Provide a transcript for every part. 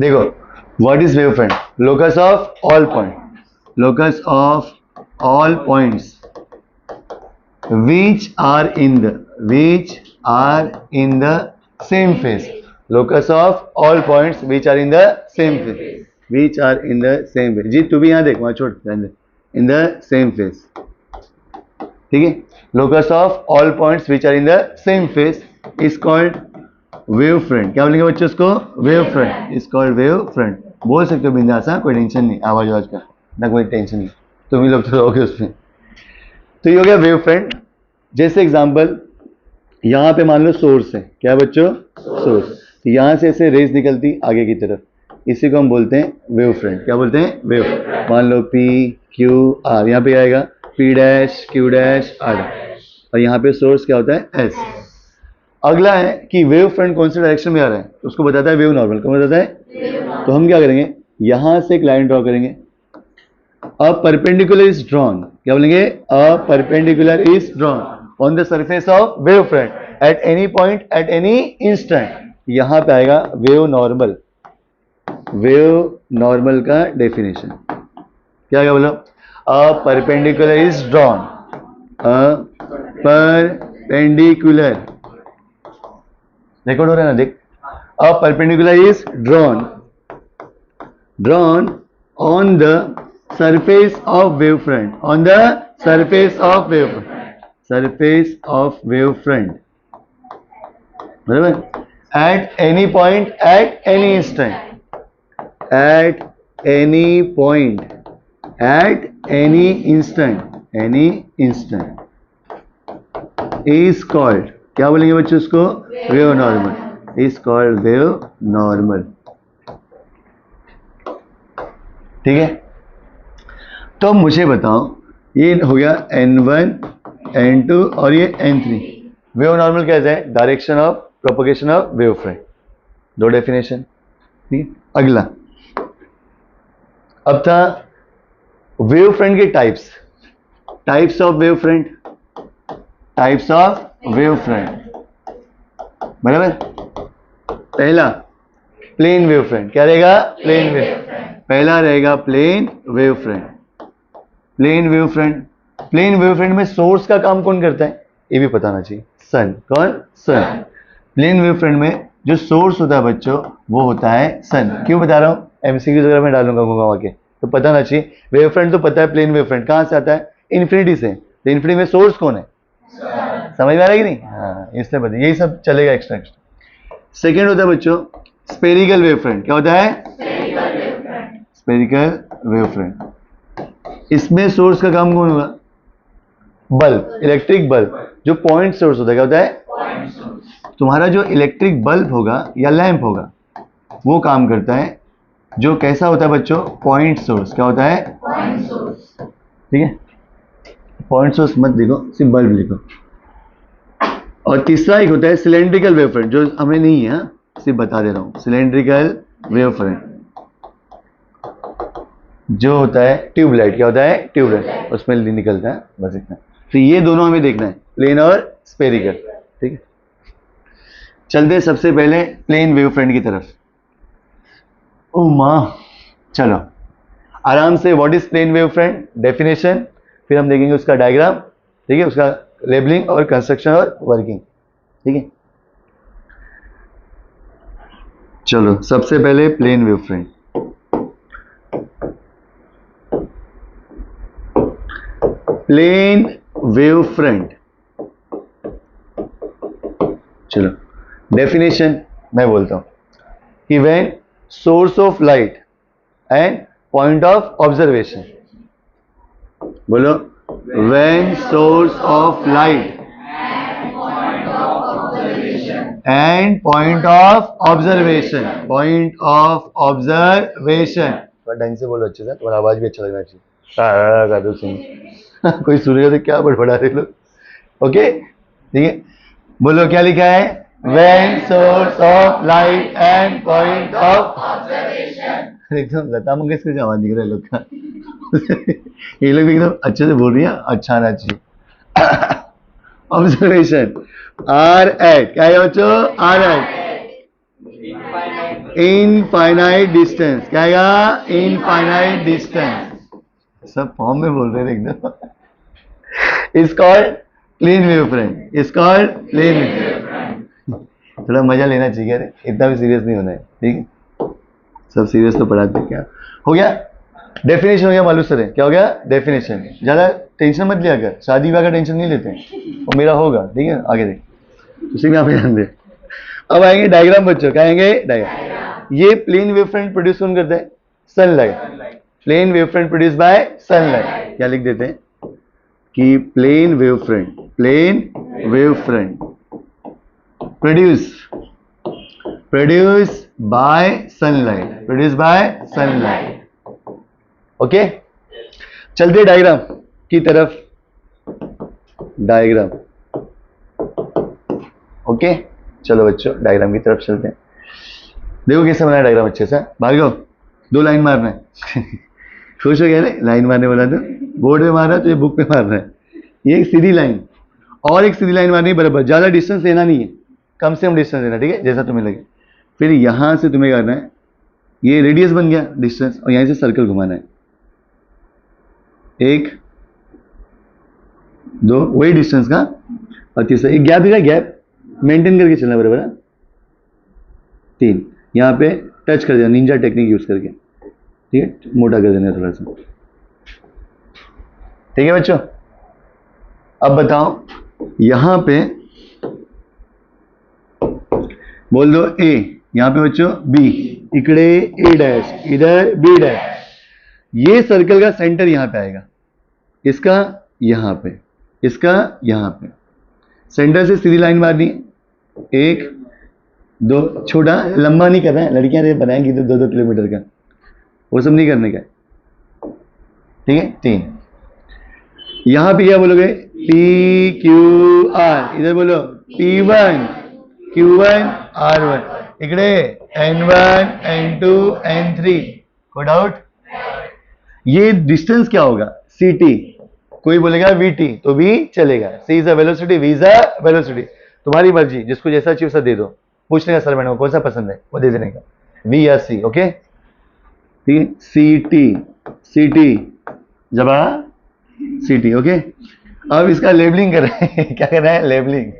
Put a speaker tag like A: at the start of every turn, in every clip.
A: देखो what is wave front, locus of all point, locus of all points which are in the same phase, locus of all points which are in the same phase, which are in the same phase। जी तू भी यहाँ देख, वहाँ छोड़ ध्यान दे, in the same phase, ठीक है। locus of all points which are in the same phase is called wave front। क्या बोलेंगे बच्चों उसको? wave front is called wave front। बोल सकते हो बिंदास, हाँ कोई टेंशन नहीं, आवाज आवाज का ना कोई टेंशन नहीं, तुम ही लोग तो रहोगे उसमें। तो ये हो गया वेव फ्रंट। जैसे एग्जांपल यहाँ पे मान लो सोर्स है, क्या बच्चों? सोर्स। तो यहाँ से ऐसे रेज निकलती आगे की तरफ, इसी को हम बोलते हैं वेव फ्रंट। क्या बोलते हैं? वेव। मान लो पी क्यू आर, यहाँ पे आएगा P dash Q dash R, और यहाँ पे सोर्स क्या होता है? एस। अगला है कि वेव फ्रंट कौन से डायरेक्शन में आ रहा है, तो उसको बताता है वेव नॉर्मल। कौन बताता है? तो हम क्या करेंगे, यहाँ से एक लाइन ड्रॉ करेंगे, अ परपेंडिकुलर इज ड्रॉन। क्या बोलेंगे? A perpendicular is drawn on the surface of wave front at any point at any instant. यहां पे आएगा वेव नॉर्मल। वेव नॉर्मल का डेफिनेशन क्या है? बोलो, a perpendicular is drawn, a perpendicular, record हो रहा है ना, देख, a perpendicular is drawn on the surface of wave front, on the surface of wave front, surface of wave front, बराबर, at any point at any instant, at any point at any instant is called, क्या बोलेंगे बच्चों उसको? wave normal, is called wave normal। ठीक है, तो मुझे बताओ, ये हो गया N1 N2 और ये N3। वेव नॉर्मल क्या है? Direction of propagation of wave front. दो डेफिनेशन, ठीक है। अगला, अब था वेव फ्रंट के types, types of wave front, types of wave front, बराबर। पहला प्लेन वेव फ्रंट, क्या रहेगा? प्लेन वेव, पहला रहेगा plane wave front. Plane wave front, plane wave front में सोर्स का काम कौन करता है, ये भी पता होना चाहिए। सन। कौन? सन। प्लेन वेव फ्रंट में जो सोर्स होता है बच्चों, वो होता है सन। क्यों बता रहा हूँ? एमसीक्यू वगैरह में डालूंगा घुमा के, तो पता होना चाहिए। वेव फ्रंट तो पता है, प्लेन वेव फ्रंट कहाँ से आता है? इन्फिनिटी से। तो इन्फिनिटी में सोर्स कौन है? समझ में आ रहा है कि नहीं? हाँ, इसलिए पता, यही सब चलेगा एक्स्ट्रा एक्स्ट्रा। सेकेंड होता है बच्चों स्पेरिकल वेव फ्रंट। क्या होता है? Spherical wave front. इसमें सोर्स का काम कौन होगा? बल्ब, इलेक्ट्रिक बल्ब, जो पॉइंट सोर्स होता है। क्या होता है? तुम्हारा जो इलेक्ट्रिक बल्ब होगा या लैंप होगा, वो काम करता है, जो कैसा होता है बच्चों? Point source. क्या होता है? Point source. ठीक है, पॉइंट सोर्स मत लिखो, सिर्फ बल्ब लिखो। और तीसरा एक होता है सिलेंड्रिकल वेव फ्रंट, जो हमें नहीं है, सिर्फ बता दे रहा हूं। सिलेंड्रिकल वेव फ्रंट जो होता है ट्यूबलाइट। क्या होता है? ट्यूबलाइट, उसमें निकलता है, बस इतना। तो ये दोनों हमें देखना है, प्लेन और स्पेरिकल। ठीक है, चलते हैं सबसे पहले प्लेन वेव फ्रंट की तरफ। ओ माँ, चलो आराम से, what is plane wave front, definition, फिर हम देखेंगे उसका डायग्राम, ठीक है, उसका लेबलिंग और कंस्ट्रक्शन और वर्किंग। ठीक है, चलो सबसे पहले plane wave front. Plane wave front, चलो डेफिनेशन मैं बोलता हूं कि when source of light and point of observation, बोलो, when source of light and point of observation, point of observation, थोड़ा ढंग से बोलो अच्छे से, तुम्हारा आवाज भी अच्छा लगना चाहिए। कोई सुनेगा तो क्या बड़बड़ा रहे लोग। ओके, ठीक है, बोलो क्या लिखा है? When source of light and point of observation. एकदम लता मंगेशकर आवाज दिख रहा है लोग का। ये लोग एकदम अच्छे से बोल रही है, अच्छा आना चाहिए। ऑब्जर्वेशन आर एट, क्या है बच्चों? आर एट इनफाइनाइट डिस्टेंस, क्या आएगा? Infinite distance. सब फॉर्म में बोल रहे थे एकदम। Is called plane wave front, is called plane wave front. थोड़ा मजा लेना चाहिए, अरे इतना भी सीरियस नहीं होना है, ठीक है? सब सीरियस तो पढ़ाते हैं। क्या हो गया? डेफिनेशन हो गया मालूम सर है, क्या हो गया? डेफिनेशन। ज्यादा टेंशन मत लिया कर, शादी विवाह का टेंशन नहीं लेते हैं, वो मेरा होगा, ठीक है? आगे देख, उसी में आप ध्यान दे। अब आएंगे डायग्राम बच्चों, क्या आएंगे? डायग्राम। ये प्लेन वेव फ्रंट प्रोड्यूस कौन करता है? Sunlight. Plane wave front produce by sunlight. क्या लिख देते हैं कि plane wave front, plane wave front produce by sunlight, produce by sunlight. Okay, चलते डायग्राम की तरफ। डायग्राम, ओके, चलो बच्चों डायग्राम की तरफ चलते हैं। देखो कैसे बनाया डायग्राम अच्छे से। भार्गव 2 लाइन मारना है। खुश हो गया ना? लाइन मारने वाला तो बोर्ड में मारना है, तो ये बुक पे मारना है। ये एक सीधी लाइन और एक सीधी लाइन मारनी है बराबर, ज्यादा डिस्टेंस लेना नहीं है, कम से कम डिस्टेंस लेना, ठीक है? जैसा तुम्हें लगे। फिर यहां से तुम्हें करना है, ये रेडियस बन गया डिस्टेंस, और यहां से सर्कल घुमाना है। 1 2, वही डिस्टेंस का, और तीसरा एक गैप है, गैप मेंटेन करके चलना बराबर है। 3 यहाँ पे टच कर देना निंजा टेक्निक यूज करके, ठीक है? मोटा कर देना थोड़ा सा, ठीक है बच्चों? अब बताओ, यहां पे बोल दो ए, यहां पे बच्चों बी, इकडे ए डैश, इधर बी डैश। ये सर्कल का सेंटर यहां पे आएगा, इसका यहां पे, इसका यहां पे। सेंटर से सीधी लाइन मारनी है, 1 2, छोटा लंबा नहीं करना है, लड़कियां बनाएंगी तो 2-2 किलोमीटर का, वो सब नहीं करने का, ठीक है? 3 यहां पे क्या बोलोगे? पी क्यू आर, इधर बोलो P1 Q1 R1, इकडे N1 N2 N3। कोई डाउट? ये डिस्टेंस क्या होगा? CT। कोई बोलेगा VT तो भी चलेगा। C is a velocity, V is a velocity. तुम्हारी मर्जी, जिसको जैसा चाहिए वैसा दे दो। पूछने का सर मैडम को कौन सा पसंद है, वो दे देने का, V या C, ओके? ठीक है? CT जबा CT, ओके? अब इसका लेबलिंग कर रहे हैं। क्या कर रहा है? लेबलिंग।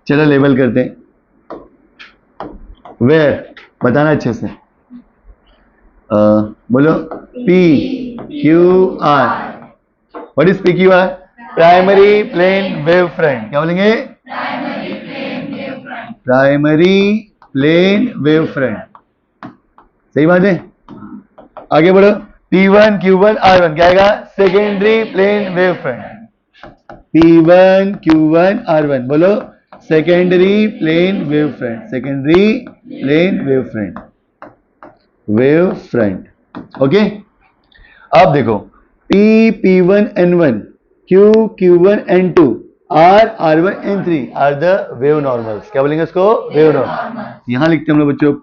A: चलो लेबल करते हैं। वेयर बताना अच्छे से, बोलो PQR। What is PQR? Primary plane wave front. क्या बोलेंगे? Primary plane wave front. सही बात है? आगे बढ़ो। P1 Q1 R1 क्या आएगा? Secondary plane wave front. P1 Q1 R1 बोलो secondary plane wave front, secondary plane wave front, wave front. Okay, अब देखो P1 N1 Q1 N2 R1 N3 are the wave normals. क्या बोलेंगे इसको? Wave normal. यहां लिखते हैं हम लोग बच्चों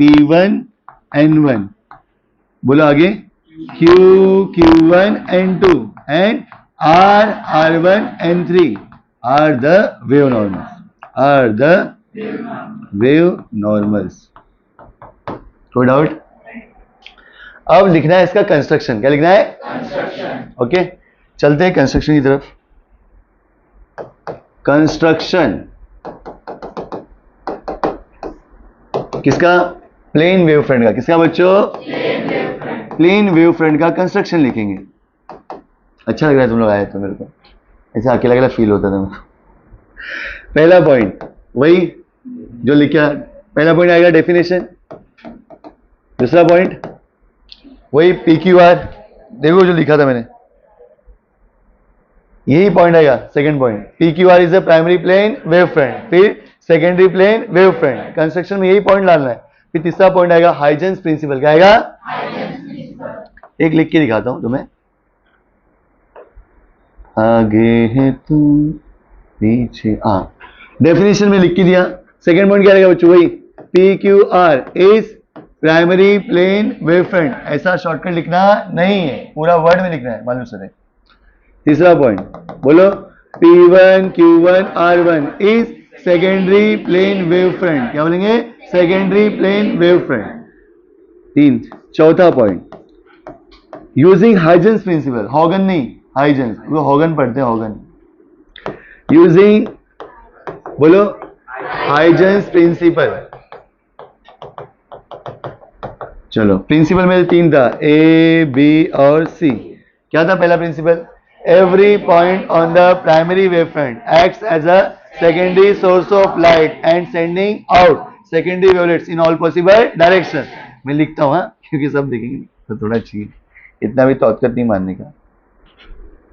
A: P1 N1, बोलो आगे Q1 N2 and R1 N3 are the wave normals, are the wave normals. कोई डाउट? अब लिखना है इसका कंस्ट्रक्शन। क्या लिखना है? कंस्ट्रक्शन। ओके, चलते हैं कंस्ट्रक्शन की तरफ। कंस्ट्रक्शन किसका? प्लेन वेव फ्रंट का। किसका बच्चों? प्लेन वेव फ्रंट का कंस्ट्रक्शन लिखेंगे। अच्छा लग रहा है तुम लोग आए तो, मेरे को ऐसा अकेला अकेला फील होता था। पहला पॉइंट वही जो लिखा, पहला पॉइंट आएगा डेफिनेशन। दूसरा पॉइंट वही PQR, देखो जो लिखा था मैंने, यही पॉइंट आएगा। Second point PQR is a primary plane wave front, फिर secondary plane wave front. Construction में यही पॉइंट डालना है। फिर तीसरा पॉइंट आएगा हाइजेंस प्रिंसिपल। क्या आएगा? एक लिख के दिखाता हूं तुम्हें। आगे है तू पीछे आ, डेफिनेशन में लिख के दिया। सेकंड पॉइंट क्या रहेगा बच्चों? वही PQR is primary plane wave front. ऐसा शॉर्टकट लिखना नहीं है, पूरा वर्ड में लिखना है, मालूम सर। तीसरा पॉइंट बोलो P1 Q1 R1 is secondary plane wave front. क्या बोलेंगे? Secondary plane wave front. 3। चौथा पॉइंट, यूजिंग हाइजेंस प्रिंसिपल, हॉगन नहीं, हाइजेंस, वो हॉगन पढ़ते हैं, हॉगन। यूजिंग, बोलो, हाइजेंस प्रिंसिपल। चलो, प्रिंसिपल में 3 था, ए, बी और सी। क्या था पहला principle? Every point on the primary wave front acts as a secondary source of light and sending out secondary wavelets in all possible direction. मैं लिखता हूँ क्योंकि सब देखेंगे तो थोड़ा चाहिए, इतना भी तौकत नहीं मानने का।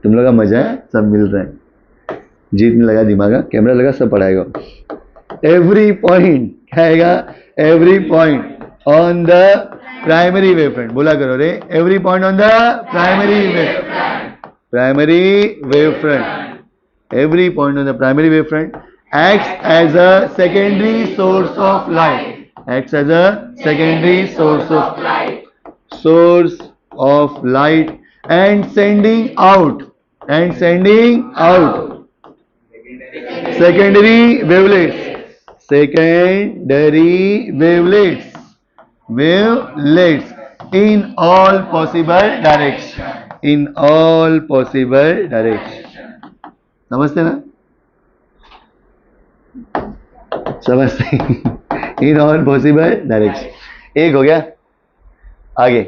A: तुम लोग का मजा है, सब मिल रहा है, जीत में लगा दिमाग, कैमरा लगा, सब पढ़ाएगा। एवरी पॉइंट क्या आएगा? Every point on the primary wave front, बोला करो रे, every point on the primary wave front, every point on the primary wave front acts as a secondary source of light, acts as a secondary source of light and sending out secondary wavelets in all possible direction, समझते ना? समझते? इन all possible direction. एक हो गया, आगे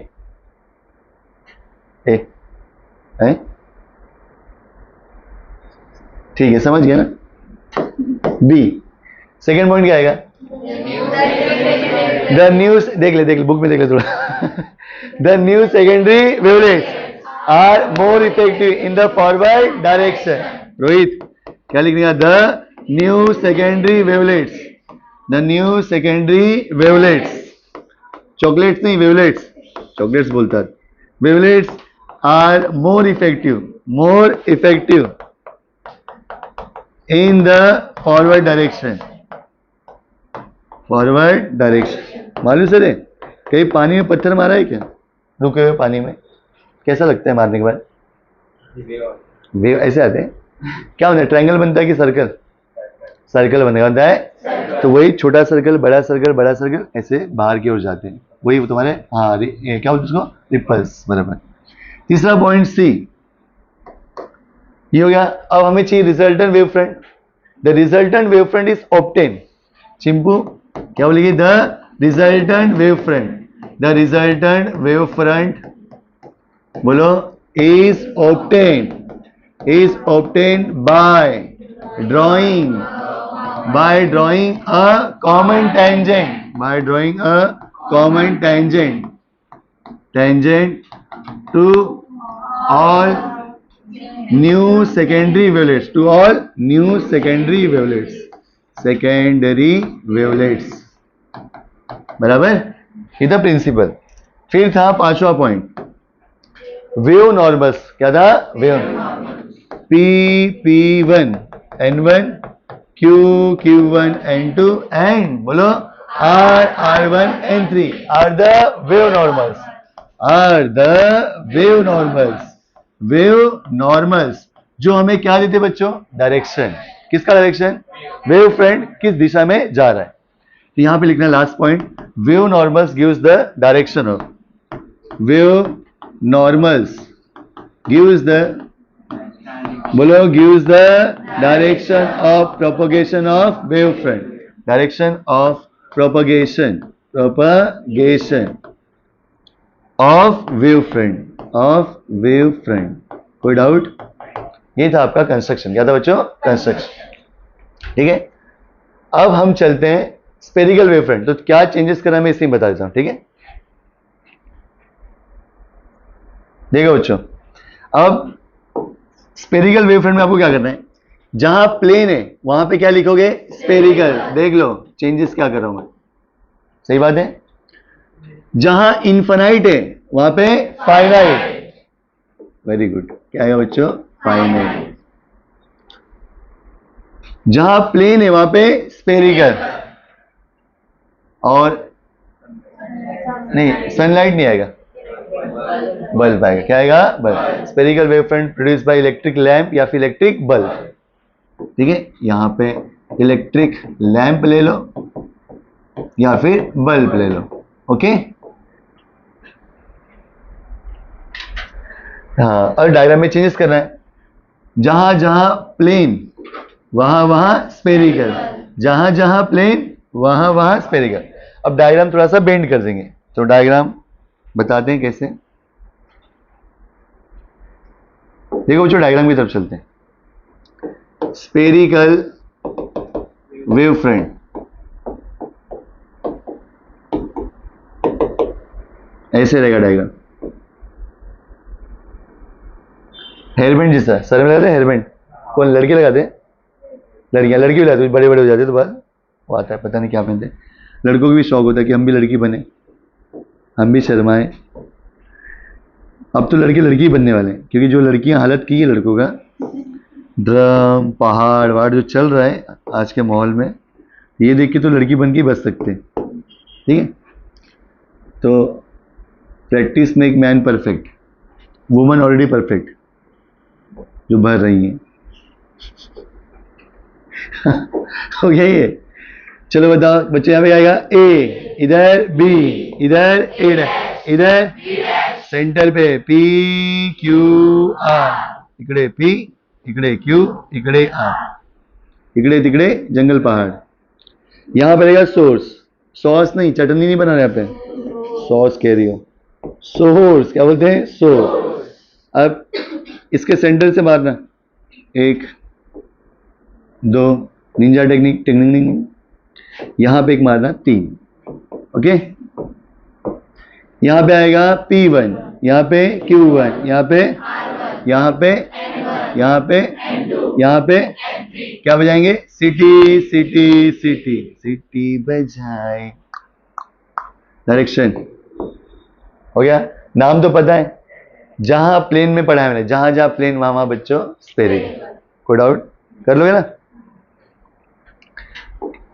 A: ए है, ठीक है, समझ गया ना? बी, सेकेंड पॉइंट क्या आएगा? द न्यूज, देख ले बुक में देख ले थोड़ा। The new secondary wavelets are more effective in the forward direction. Rohit क्या लिखने का? The new secondary wavelets, chocolates नहीं, वेवलेट्स, चॉकलेट्स बोलता है, wavelets are more effective in the forward direction. मालूम सर है, कहीं पानी में पत्थर मारा है क्या? रुके हुए पानी में कैसा लगता है मारने के बाद? वेव ऐसे आते हैं। क्या होता है? ट्रायंगल बनता है कि सर्कल बनता है, तो वही छोटा सर्कल, बड़ा सर्कल ऐसे बाहर की ओर जाते हैं, वही तुम्हारे, हाँ, क्या बोलते उसको? रिपल्स, बराबर। तीसरा पॉइंट सी, ये हो गया। अब हमें चाहिए resultant wave front. The resultant wave front is obtain. Chimpu क्या बोलेगी? द रिजल्टेंट वेव फ्रंट, बोलो, is obtain bye drawing a common tangent to all new secondary wavelets, बराबर? ये था प्रिंसिपल। फिर था पांचवा पॉइंट, वेव नॉर्मल्स। क्या था? Wave P1 N1 Q1 N2 and बोलो R1 N3 are the wave normals, जो हमें क्या देते बच्चों? डायरेक्शन। किसका डायरेक्शन? वेव फ्रंट किस दिशा में जा रहा है। तो यहां पे लिखना last point, wave normals gives the direction of, gives the direction of propagation of wave front, wave front। कोई डाउट? ये था आपका कंस्ट्रक्शन। क्या था बच्चों? कंस्ट्रक्शन। ठीक है, अब हम चलते हैं स्पेरिकल वेव फ्रंट। तो क्या चेंजेस करना मैं इसमें बता देता हूं। ठीक है, देखो बच्चों, अब स्पेरिकल वेव फ्रंट में आपको क्या करना है? जहां प्लेन है वहां पे क्या लिखोगे? स्पेरिकल। देख लो चेंजेस क्या कर रहा हूं मैं, सही बात है। जहां इनफाइनाइट है वहां पे फाइनाइट। वेरी गुड, क्या है बच्चों? फाइनाइट। जहां प्लेन है वहां पे स्पेरिकल, और नहीं, सनलाइट नहीं आएगा, बल्ब आएगा। क्या आएगा? Bulb. Spherical wave front produce by electric lamp या फिर इलेक्ट्रिक बल्ब। ठीक है, यहां पे इलेक्ट्रिक लैंप ले लो या फिर बल्ब ले लो। ओके, हाँ, और डायग्राम में चेंजेस करना है। जहां जहां प्लेन वहां वहां स्फेरिकल, जहां जहां प्लेन वहां वहां स्फेरिकल। अब डायग्राम थोड़ा सा बेंड कर देंगे, तो डायग्राम बताते हैं कैसे। देखो बच्चों, डायग्राम की तरफ चलते हैं। स्फेरिकल वेव फ्रंट, ऐसे रहेगा डायग्राम। हेयरबैंड जैसा सर में लगाते हैं, हेयरबैंड कौन लड़के लगाते हैं? लड़कियां, लड़की भी लगाते हैं, बड़े बड़े हो जाते तो बाद वो आता है, पता नहीं क्या पहनते हैं। लड़कों को भी शौक होता है कि हम भी लड़की बने, हम भी शर्माए। अब तो लड़के लड़की बनने वाले हैं, क्योंकि जो लड़कियां हालत की है लड़कों का, ड्रम पहाड़ वहाड़ जो चल रहा है आज के माहौल में, ये देख के तो लड़की बन के बच सकते हैं। ठीक है, तो practice make man perfect, woman already perfect जो भर रही हैं। हो गया ये? चलो बताओ बच्चे, यहाँ पे आएगा ए, इधर बी, इधर ए, इधर सेंटर पे पी क्यू आर, इकडे पी, इकडे क्यू, इकडे आर, इकडे तिकडे जंगल पहाड़। यहाँ पे रहेगा सोर्स, सॉस नहीं, चटनी नहीं बना रहे यहाँ पे, सॉस कह रही हो, सोर्स क्या बोलते हैं? सोर्स। अब इसके सेंटर से मारना, 1 2, निंजा टेक्निक, टेक्निक। यहां पे एक मारना 3। ओके, यहां पे आएगा P1, यहां पे Q1, यहां पे, यहां पे, यहां पे, यहां पे क्या बजाएंगे? सिटी सिटी सिटी, सिटी बजाए। डायरेक्शन हो गया, नाम तो पता है। जहां प्लेन में पढ़ा है मैंने, जहां जहां प्लेन वहां वहां बच्चों स्फेरिकल। कोई डाउट कर लोगे ना?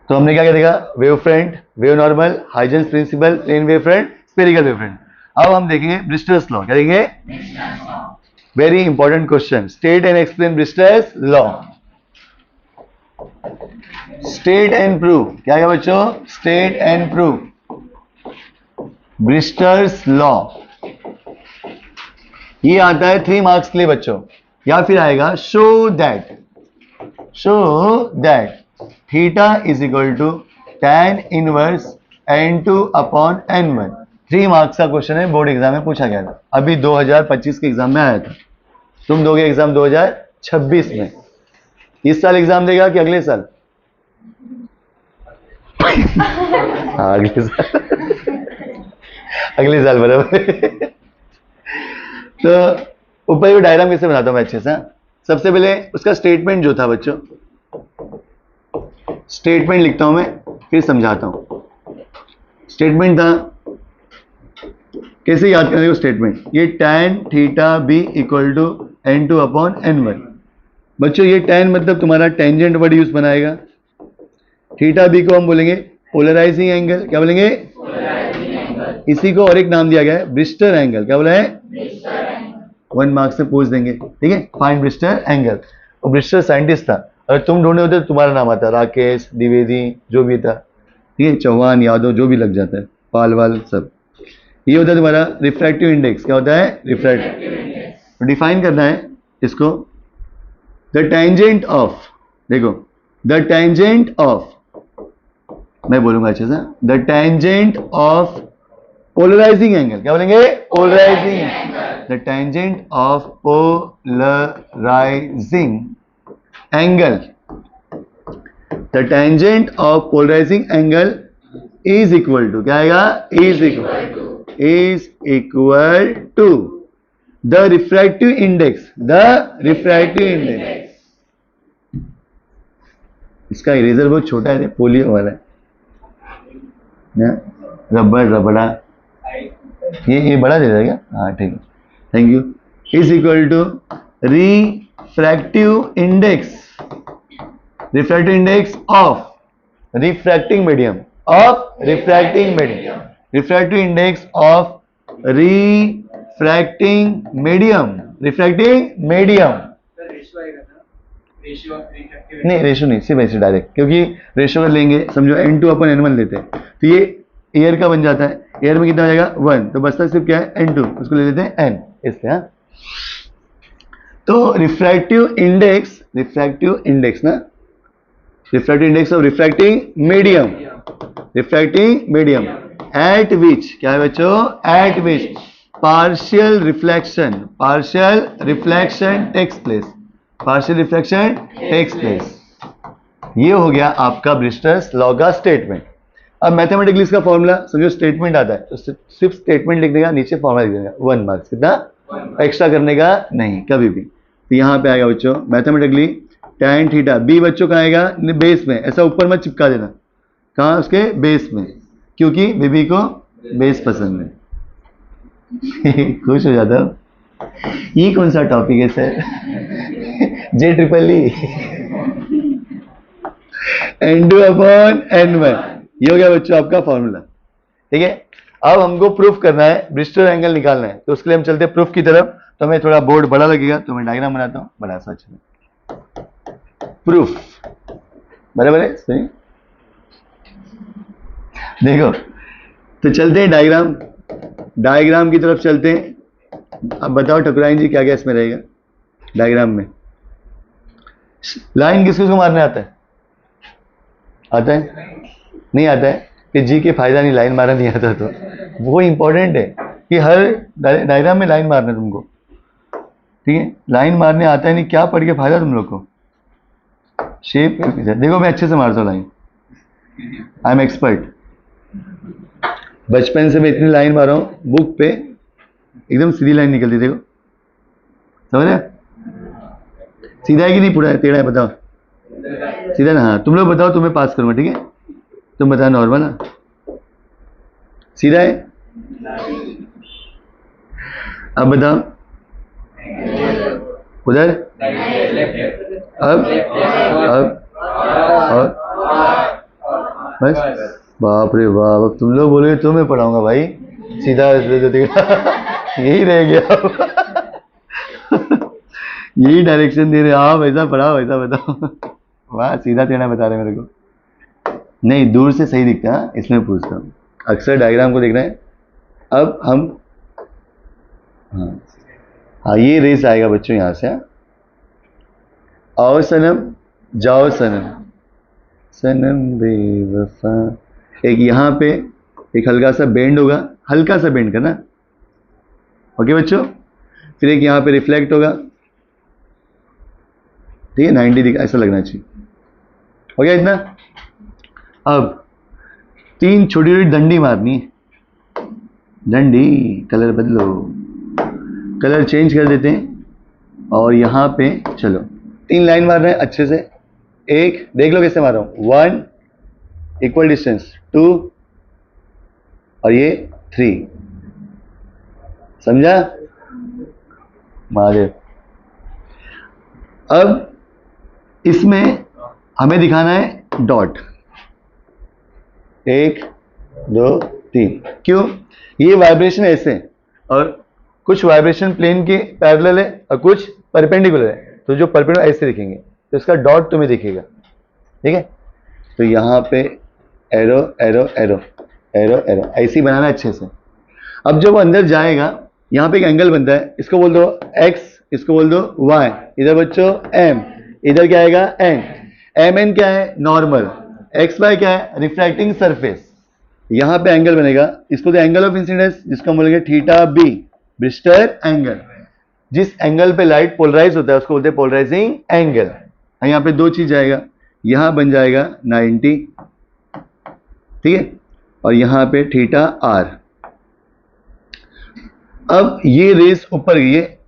A: तो हमने क्या क्या देखा? Wave front, wave normal, Huygens principle, plane wave front, spherical wave front. अब हम देखेंगे ब्रिस्टल्स लॉ। क्या देखेंगे? Very important question, state and explain Brewster's law. State and prove, क्या है बच्चों? State and prove Brewster's law. ये आता है 3 मार्क्स के लिए बच्चों, या फिर आएगा show that, show that theta is equal to tan inverse n2 upon n1। 3 marks का क्वेश्चन है, बोर्ड एग्जाम में पूछा गया था, अभी 2025 के एग्जाम में आया था। तुम दोगे एग्जाम 2026 में। इस साल एग्जाम देगा कि अगले साल? हाँ, अगले साल, अगले साल बराबर। तो ऊपर ये डायग्राम कैसे बनाता हूं मैं अच्छे से। सबसे पहले उसका स्टेटमेंट जो था बच्चों, स्टेटमेंट लिखता हूं मैं, फिर समझाता हूं। स्टेटमेंट था, कैसे याद करेंगे स्टेटमेंट? ये tan theta B equal to n2 upon n1। बच्चों ये tan मतलब तुम्हारा टेंजेंट वर्ड यूज बनाएगा। थीटा बी को हम बोलेंगे पोलराइजिंग एंगल, क्या बोलेंगे? इसी को और एक नाम दिया गया है ब्रिस्टर एंगल। क्या बोला है? 1 मार्क से पूछ देंगे, ठीक है। Find Brewster angle. और ब्रिस्टर साइंटिस्ट था, अगर तुम ढूंढे होते तो तुम्हारा नाम आता, राकेश द्विवेदी जो भी था, ठीक है, चौहान यादव जो भी लग जाता है, पालवाल सब। ये होता है तुम्हारा रिफ्रैक्टिव इंडेक्स। क्या होता है? Refractive index. डिफाइन करना है इसको, द टेंजेंट ऑफ, देखो द टेंजेंट ऑफ, मैं बोलूंगा अच्छे से, the tangent of polarising angle. क्या बोलेंगे? Polarising angle. The tangent of polarising angle, the tangent of polarising angle is equal to, क्या आएगा? Is equal to the refractive index, the refractive index. इसका eraser बहुत छोटा है, पोलियो वाला है, रबड़ रबड़ा, ये बड़ा दे देगा। हाँ ठीक है, thank you. Is equal to refractive index, refractive index of refracting medium, of refracting medium, refractive index of refracting medium, refracting medium. नहीं रेशो नहीं, सिर्फ ऐसे डायरेक्ट, क्योंकि रेशो अगर लेंगे समझो n2/n1 लेते हैं तो ये एयर का बन जाता है, एयर में कितना हो जाएगा 1, तो बचता सिर्फ क्या है n2, उसको ले लेते हैं n, इसलिए हाँ। तो रिफ्रैक्टिव इंडेक्स ना, refractive index of refracting medium at which, क्या है बच्चों, at which partial reflection takes place, ये हो गया आपका ब्रिस्टर्स लॉ का स्टेटमेंट। अब मैथमेटिकली इसका फॉर्मूला समझो, स्टेटमेंट आता है तो सिर्फ स्टेटमेंट लिखने का, नीचे फॉर्मूला लिख देगा, 1 मार्क्स, कितना एक्स्ट्रा करने का नहीं कभी भी। तो यहाँ पे आएगा बच्चों मैथमेटिकली tan थीटा, बी बच्चों का आएगा बेस में, ऐसा ऊपर मत चिपका देना, कहाँ उसके बेस में, क्योंकि बेबी को बेस पसंद है। खुश हो जाता हूँ, ये कौन सा टॉपिक है सर? J-EE n2/n1, ये हो गया बच्चों आपका फॉर्मूला। ठीक है, अब हमको प्रूफ करना है, ब्रिस्टर एंगल निकालना है, तो उसके लिए हम चलते हैं प्रूफ की तरफ। तो मैं थोड़ा बोर्ड बड़ा लगेगा तो मैं डायग्राम बनाता हूँ बड़ा सा। अच्छा, प्रूफ बराबर है, सही देखो, तो चलते हैं डायग्राम की तरफ चलते हैं। अब बताओ ठकुराइन जी क्या क्या इसमें रहेगा डायग्राम में? लाइन किस किसको मारने आता है? नहीं आता है कि जी के फायदा नहीं, लाइन मारना नहीं आता, तो वो इंपॉर्टेंट है कि हर डायग्राम में लाइन मारना तुमको। ठीक है, लाइन मारने आता है नहीं, क्या पढ़ के फायदा तुम लोग को? शेप देखो, मैं अच्छे से मारता हूँ लाइन, आई एम एक्सपर्ट। बचपन से मैं इतनी लाइन मारा हूँ बुक पे, एकदम सीधी लाइन निकलती, देखो समझ रहे? सीधा है कि नहीं, पूरा है, टेढ़ा है, बताओ? सीधा ना? हाँ, तुम लोग बताओ, तुम्हें पास करूंगा, ठीक है? तुम बताओ नॉर्मल ना, सीधा है? अब बताओ उधर, अब और बस, बाप रे बाप, अब तुम लोग बोलोगे तो मैं पढ़ाऊंगा भाई, सीधा यही रह गया। यही डायरेक्शन दे रहे, आप ऐसा पढ़ाओ, ऐसा बताओ। वाह, सीधा टेढ़ा बता रहे मेरे को। नहीं, दूर से सही दिखता है, इसमें पूछता हूँ, अक्सर डायग्राम को देखना है। अब हम हाँ ये रेस आएगा बच्चों यहाँ से, आओ सनम जाओ सनम बेवफा, एक यहाँ पे एक हल्का सा बेंड होगा, हल्का सा बेंड करना, ओके बच्चों? फिर एक यहाँ पे रिफ्लेक्ट होगा, ठीक है, 90 ऐसा लगना चाहिए, हो गया इतना? अब 3 छोटी छोटी डंडी मारनी है, डंडी, कलर बदलो, कलर चेंज कर देते हैं, और यहाँ पे चलो 3 लाइन मार रहे हैं अच्छे से। एक देख लो कैसे मार रहा हूँ, 1 इक्वल डिस्टेंस, 2 और ये 3, समझा महादेव? अब इसमें हमें दिखाना है डॉट, 1 2 3, क्यों? ये वाइब्रेशन ऐसे, और कुछ वाइब्रेशन प्लेन के पैरेलल है और कुछ परपेंडिकुलर है, तो जो परपेंडिकुलर ऐसे दिखेंगे, तो इसका डॉट तुम्हें दिखेगा, ठीक है? तो यहाँ पे arrow arrow arrow arrow arrow ऐसे ही बनाना अच्छे से। अब जब वो अंदर जाएगा, यहाँ पे एक एंगल बनता है, इसको बोल दो x, इसको बोल दो y, इधर बच्चों m, इधर क्या आएगा n, mn क्या है? नॉर्मल, xy क्या है? Refracting surface. यहाँ पे एंगल बनेगा, इसको तो एंगल ऑफ इंसिडेंस, जिसको हम बोलेंगे थीटा बी, ब्रिस्टर एंगल। जिस एंगल पे लाइट पोलराइज होता है उसको बोलते हैं पोलराइजिंग एंगल। यहाँ पे 2 चीज आएगा, यहाँ बन जाएगा 90, ठीक है, और यहाँ पे थीटा आर। अब ये रेस ऊपर गई है,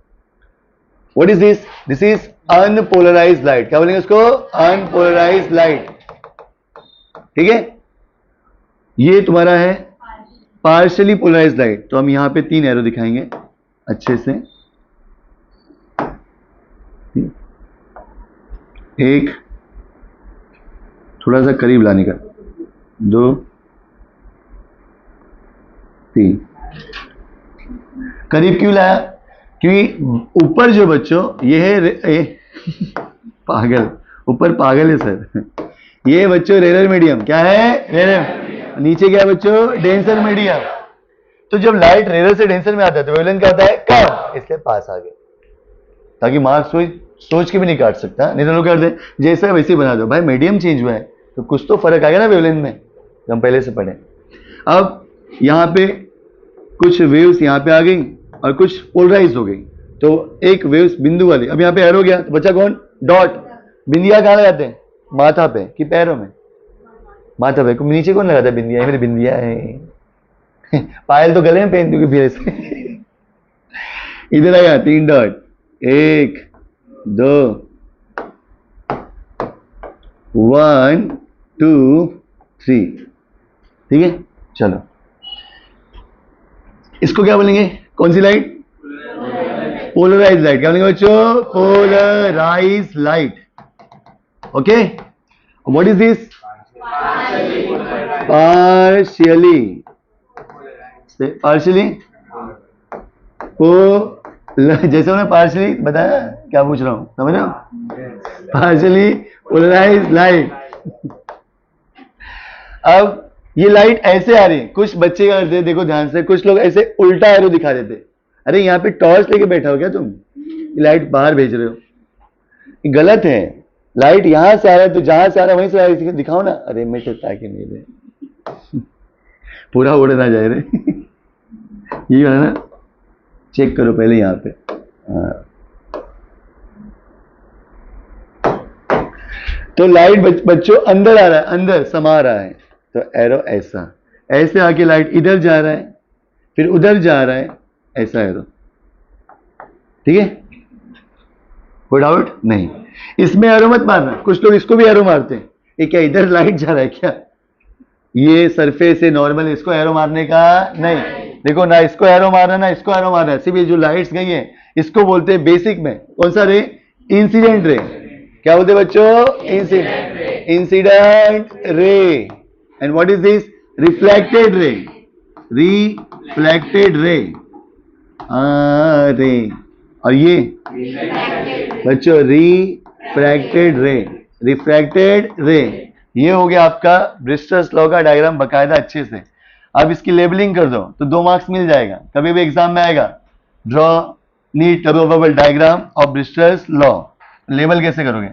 A: what is this? This is unpolarised light, क्या बोलेंगे उसको? अनपोलराइज्ड लाइट, ठीक है? ये तुम्हारा है पार्शियली पोलराइज्ड लाइट, तो हम यहाँ पे 3 एरो दिखाएंगे अच्छे से, एक थोड़ा सा करीब लाने का, 2 3, करीब क्यों लाया? क्योंकि ऊपर जो बच्चों ये है पागल, ऊपर पागल है सर। ये बच्चों रेरर मीडियम, क्या है? रेरर। नीचे क्या है बच्चों? Denser medium. तो जब लाइट रेरर से डेंसर में आता है तो वेवलेंथ क्या होता है? कम, इसलिए पास आ गए। ताकि मार्क्स सोच के भी नहीं काट सकता, नहीं तो लोग कर दे जैसा वैसे ही बना दो। भाई मीडियम चेंज हुआ है तो कुछ तो फर्क आएगा ना वेवलेंथ में, जो हम पहले से पढ़े। अब यहाँ पे कुछ वेव्स यहाँ पे आ गई और कुछ पोलराइज हो गई, तो एक वेव्स बिंदु वाली, अब यहाँ पे एरो गया तो बचा कौन? डॉट। बिंदिया कहाँ लगाते हैं? माथा पे कि पैरों में? माथा पे। नीचे कौन लगाता है बिंदिया? मेरी बिंदिया है। पायल तो गले में पहन दूंगी फिर से। इधर आया 3 डॉट, 1 2 1 2 3, ठीक है। चलो इसको क्या बोलेंगे? कौन सी लाइट? Polarise light. क्या बोलेंगे बच्चों? Polarise light. Okay, what is this? Partially. Partially जैसे उन्होंने पार्शियली बताया, क्या पूछ रहा हूं, समझ रहे हो? Partially polarise light. अब ये लाइट ऐसे आ रही है, कुछ बच्चे क्या करते हैं, देखो ध्यान से, कुछ लोग ऐसे उल्टा एरो दिखा देते। अरे यहाँ पे टॉर्च लेके बैठा हो क्या तुम? लाइट बाहर भेज रहे हो, ये गलत है। लाइट यहां से आ रहा है तो जहां से आ रहा है वहीं से आ रहा है, दिखाओ ना। अरे मैं तो ताकि नहीं दे, पूरा उड़ ना जाए रे। ये है ना, चेक करो पहले यहाँ पे। हाँ, तो लाइट बच्चों अंदर आ रहा है, अंदर समा रहा है, तो एरो ऐसा, ऐसे आके लाइट इधर जा रहा है, फिर उधर जा रहा है, ऐसा एरो, ठीक है। कोई डाउट नहीं? इसमें एरो मत मारना, कुछ लोग इसको भी एरो मारते हैं। ये क्या इधर लाइट जा रहा है क्या? ये सरफेस है नॉर्मल, इसको एरो मारने का नहीं। देखो ना, इसको एरो मारना ना इसको एरो मारना है, सिर्फ ये जो लाइट्स गई है इसको बोलते हैं बेसिक में कौन सा रे? Incident ray. क्या बोलते हैं बच्चों? Incident ray. And what is this? Reflected रे। रिफ्लेक्टेड रे, रे। और ये बच्चों रिफ्रैक्टेड रे। रिफ्रैक्टेड रे, ये हो गया आपका ब्रिस्टर्स लॉ का डायग्राम बकायदा अच्छे से। अब इसकी लेबलिंग कर दो तो 2 मार्क्स मिल जाएगा, कभी भी एग्जाम में आएगा। Draw NEET observable diagram of ब्रिस्टर्स law. Label कैसे करोगे?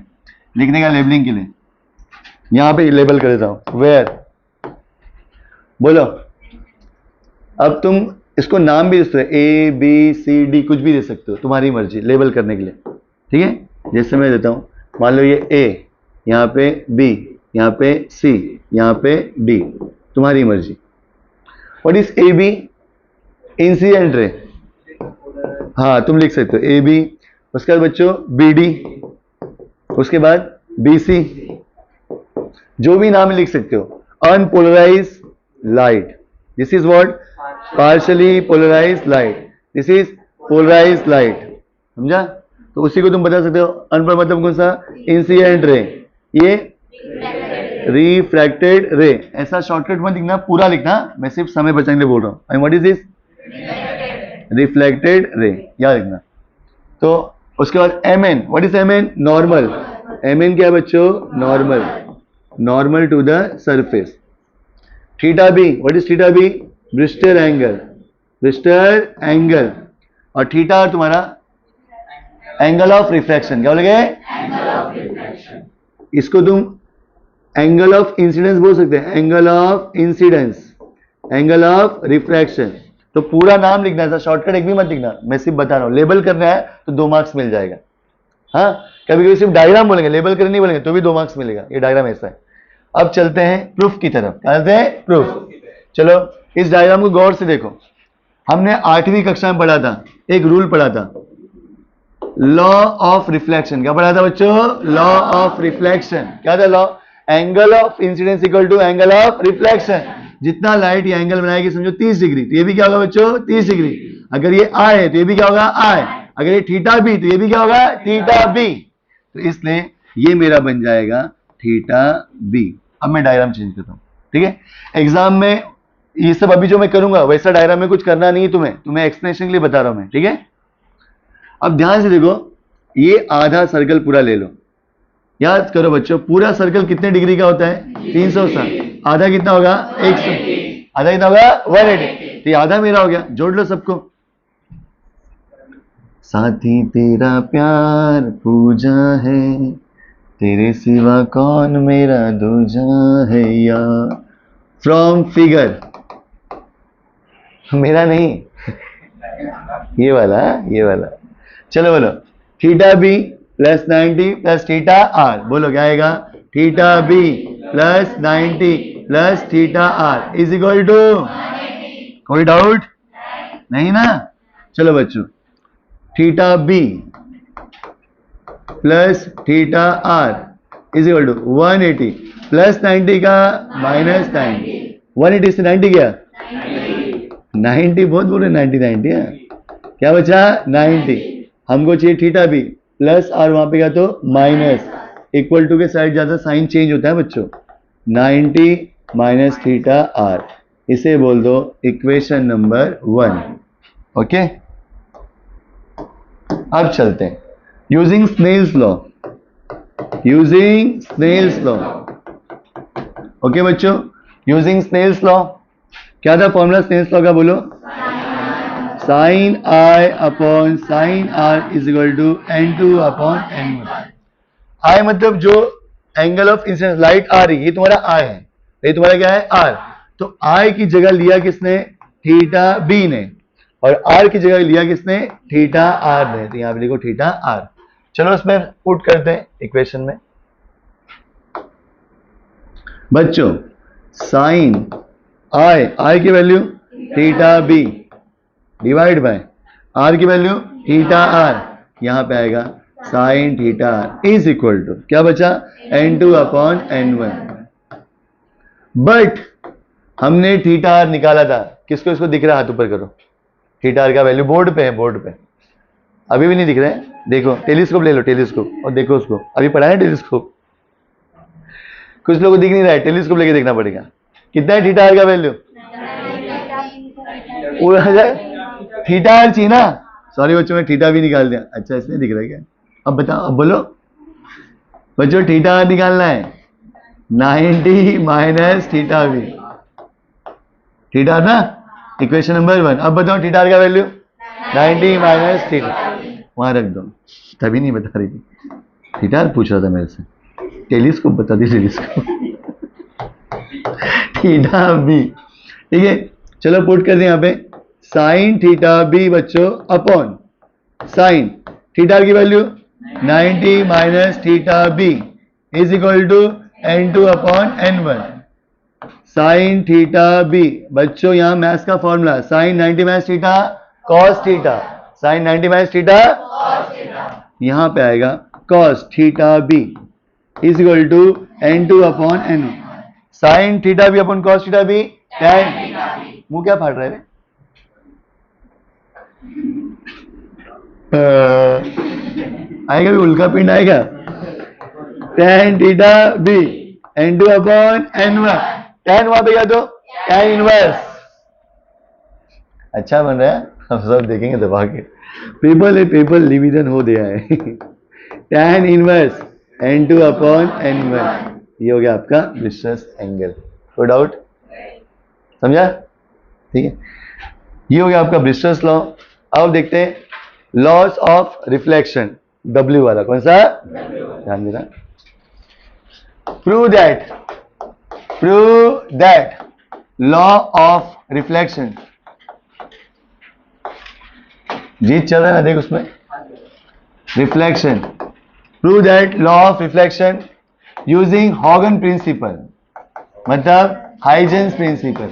A: लिखने का लेबलिंग के लिए यहां पे लेबल कर देता हूं, वेयर। बोलो, अब तुम इसको नाम भी दे सकते हो, ए बी सी डी, कुछ भी दे सकते हो, तुम्हारी मर्जी लेबल करने के लिए, ठीक है। जैसे मैं देता हूं, मान लो ये ए, यहाँ पे बी, यहाँ पे सी, यहाँ पे डी, तुम्हारी मर्जी। What is A B? Incident ray. हाँ तुम लिख सकते हो ए बी, उसके बाद बच्चों बी डी, उसके बाद बी सी, जो भी नाम लिख सकते हो। Unpolarise light, this is what? Partially polarise light, this is polarise light, समझा? तो उसी को तुम बता सकते हो। अनपोलर मतलब कौन सा? Incident ray. ये रिफ्रैक्टेड रे। ऐसा शॉर्टकट मत लिखना, पूरा लिखना, मैं सिर्फ समय बचाने के लिए बोल रहा हूं। And what is this? Reflected ray, याद रखना। तो उसके बाद M N, what is M N? Normal. M N क्या है बच्चों? Normal, normal to the surface. Theta B, what is theta B? Brewster angle, Brewster angle. और थीटा तुम्हारा एंगल ऑफ रिफ्रैक्शन। क्या बोलेंगे? Angle of refraction. इसको तुम angle of incidence बोल सकते हैं, angle of incidence, angle of refraction. तो पूरा नाम लिखना है, शॉर्टकट एक भी मत लिखना, मैं सिर्फ बता रहा हूं। लेबल करना है तो 2 मार्क्स मिल जाएगा। हाँ, कभी कभी सिर्फ डायग्राम बोलेंगे, लेबल करने नहीं बोलेंगे तो भी 2 मार्क्स मिलेगा। ये डायग्राम ऐसा है। अब चलते हैं प्रूफ की तरफ। क्या चलते हैं? प्रूफ। चलो इस डायग्राम को गौर से देखो। हमने 8वीं कक्षा में पढ़ा था, एक रूल पढ़ा था, लॉ ऑफ रिफ्लेक्शन। क्या पढ़ा था बच्चों? Law of reflection. क्या था law? Angle of incidence equal to angle of reflection. जितना लाइट ये एंगल बनाएगी समझो 30 डिग्री, तो ये भी क्या होगा बच्चों? 30 डिग्री। अगर ये आई है तो ये भी क्या होगा? आई। अगर ये थीटा बी तो ये भी क्या होगा? Theta B. तो इसलिए ये मेरा बन जाएगा थीटा बी। अब मैं डायग्राम चेंज करता हूं, ठीक है। एग्जाम में ये सब अभी जो मैं करूंगा वैसा डायग्राम में कुछ करना नहीं है, तुम्हें एक्सप्लेनेशन के लिए बता रहा हूं मैं, ठीक है। अब ध्यान से देखो, ये आधा सर्कल पूरा ले लो, याद करो बच्चों, पूरा सर्कल कितने डिग्री का होता है? 360। आधा कितना होगा? 100। आधा कितना होगा? 180। तो ये आधा मेरा हो गया, जोड़ लो सबको। साथी तेरा प्यार पूजा है, तेरे सिवा कौन मेरा दूजा है यार। फ्रॉम फिगर, मेरा नहीं, ये वाला, ये वाला। चलो बोलो, theta B plus 90 plus theta R. बोलो क्या आएगा? Theta B plus 90 plus theta R is equal to, कोई डाउट नहीं ना? चलो बच्चों, theta B plus theta R is equal to 180 plus 90 का माइनस 90। 180 से 90 गया 90, बहुत बोल रहे 90 90 है। क्या बचा? 90। हमको चाहिए थीटा बी प्लस आर, वहां पे गया तो माइनस, इक्वल टू के साइड ज्यादा साइन चेंज होता है बच्चों। 90 माइनस थीटा आर, इसे बोल दो इक्वेशन नंबर 1। ओके, अब चलते हैं using Snell's law. Using Snell's law, okay बच्चों, यूजिंग स्नेल्स लॉ। क्या था फॉर्मूला स्नेल्स लॉ का? बोलो, sine I upon sine R is equal to n2 upon n1। I मतलब जो एंगल ऑफ इंसिडेंस लाइट आ रही है, ये तुम्हारा आई है, ये तुम्हारा क्या है? आर। तो आई की जगह लिया किसने? थीटा बी ने, और आर की जगह लिया किसने? थीटा आर ने। तो यहां पे लिखो थीटा आर। चलो इसमें पुट करते हैं इक्वेशन में बच्चों। साइन आई, आई की value theta B divide by R की वैल्यू थीटा आर, यहां पे आएगा sine theta R is equal to, क्या बचा? n2 upon n1। बट हमने थीटा आर निकाला था, किसको? इसको दिख रहा है? हाथ ऊपर करो। थीटा आर का वैल्यू बोर्ड पे है, बोर्ड पे। अभी भी नहीं दिख रहा है? देखो टेलीस्कोप ले लो, टेलीस्कोप, और देखो उसको। अभी पढ़ा है टेलीस्कोप? कुछ लोगों को दिख नहीं रहा है, टेलीस्कोप लेके देखना पड़ेगा। कितना है थीटा आर का वैल्यू? थीटा आर चाहिए ना? सॉरी बच्चों, मैं थीटा भी निकाल दिया। अच्छा, इसलिए दिख रहा है क्या? अब बताओ, अब बोलो बच्चों, थीटा आर निकालना है। 90 माइनस थीटा बी, थीटा ना, इक्वेशन नंबर 1। अब बताओ थीटा आर का वैल्यू 90 माइनस थीटा, वहां रख दो। तभी नहीं बता रही थी, थीटा आर पूछ रहा था मेरे से। टेलीस्कोप बता दी, टेलीस्कोप। थीटा बी, ठीक है। चलो पुट कर दे यहाँ पे, साइन थीटा बी बच्चों अपॉन साइन थीटा की value 90 minus theta B is equal to n2 upon n1। Sine theta B बच्चों, यहां मैथ्स का formula, sine 90 minus theta cos theta, sine 90 minus theta, यहां पे आएगा cos theta B is equal to n2 upon n1। Sine theta B upon cos theta B, tan। मुंह क्या फाड़ रहा है? आएगा भी, उल्का पिंड आएगा। tan theta B n2 upon n1, tan वहां पे क्या? तो tan इनवर्स। अच्छा बन रहा है, हम सब देखेंगे दबा के। पेपर रिवीजन हो गया है। tan inverse n2 upon n1, ये हो गया आपका विस्कस एंगल। कोई डाउट? समझा? ठीक है, ये हो गया आपका विस्कस लॉ। अब देखते हैं लॉस ऑफ रिफ्लेक्शन, W वाला। कौन सा? ध्यान देना। Prove that law of reflection, जीत चल रहा है ना, देख उसमें reflection. Prove that law of reflection using हॉगन प्रिंसिपल, मतलब हाइजेंस प्रिंसिपल।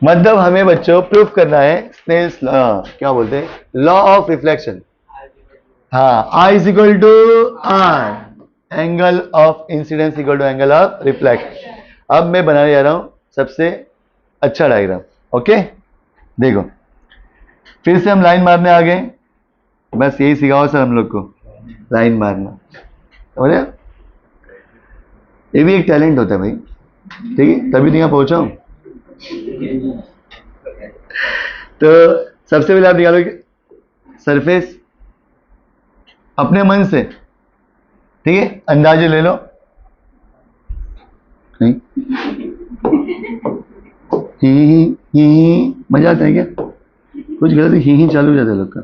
A: मतलब हमें बच्चों प्रूफ करना है स्नेल्स लॉ, क्या बोलते हैं, लॉ ऑफ रिफ्लेक्शन। हाँ, I is equal to R, angle of incidence equal to angle of reflection. अब मैं बनाने जा रहा हूं सबसे अच्छा डायग्राम। ओके, देखो फिर से हम लाइन मारने आ गए। बस यही सिखाओ सर हम लोग को, लाइन मारना। समझे? ये भी एक टैलेंट होता है भाई, ठीक है, तभी तो यहाँ पहुंचा हूं। तो सबसे पहले आप निकालो सरफेस अपने मन से, ठीक है, अंदाजे ले लो। नहीं ही मजा आता है क्या? कुछ गलत ही चालू हो जाता है लोग का।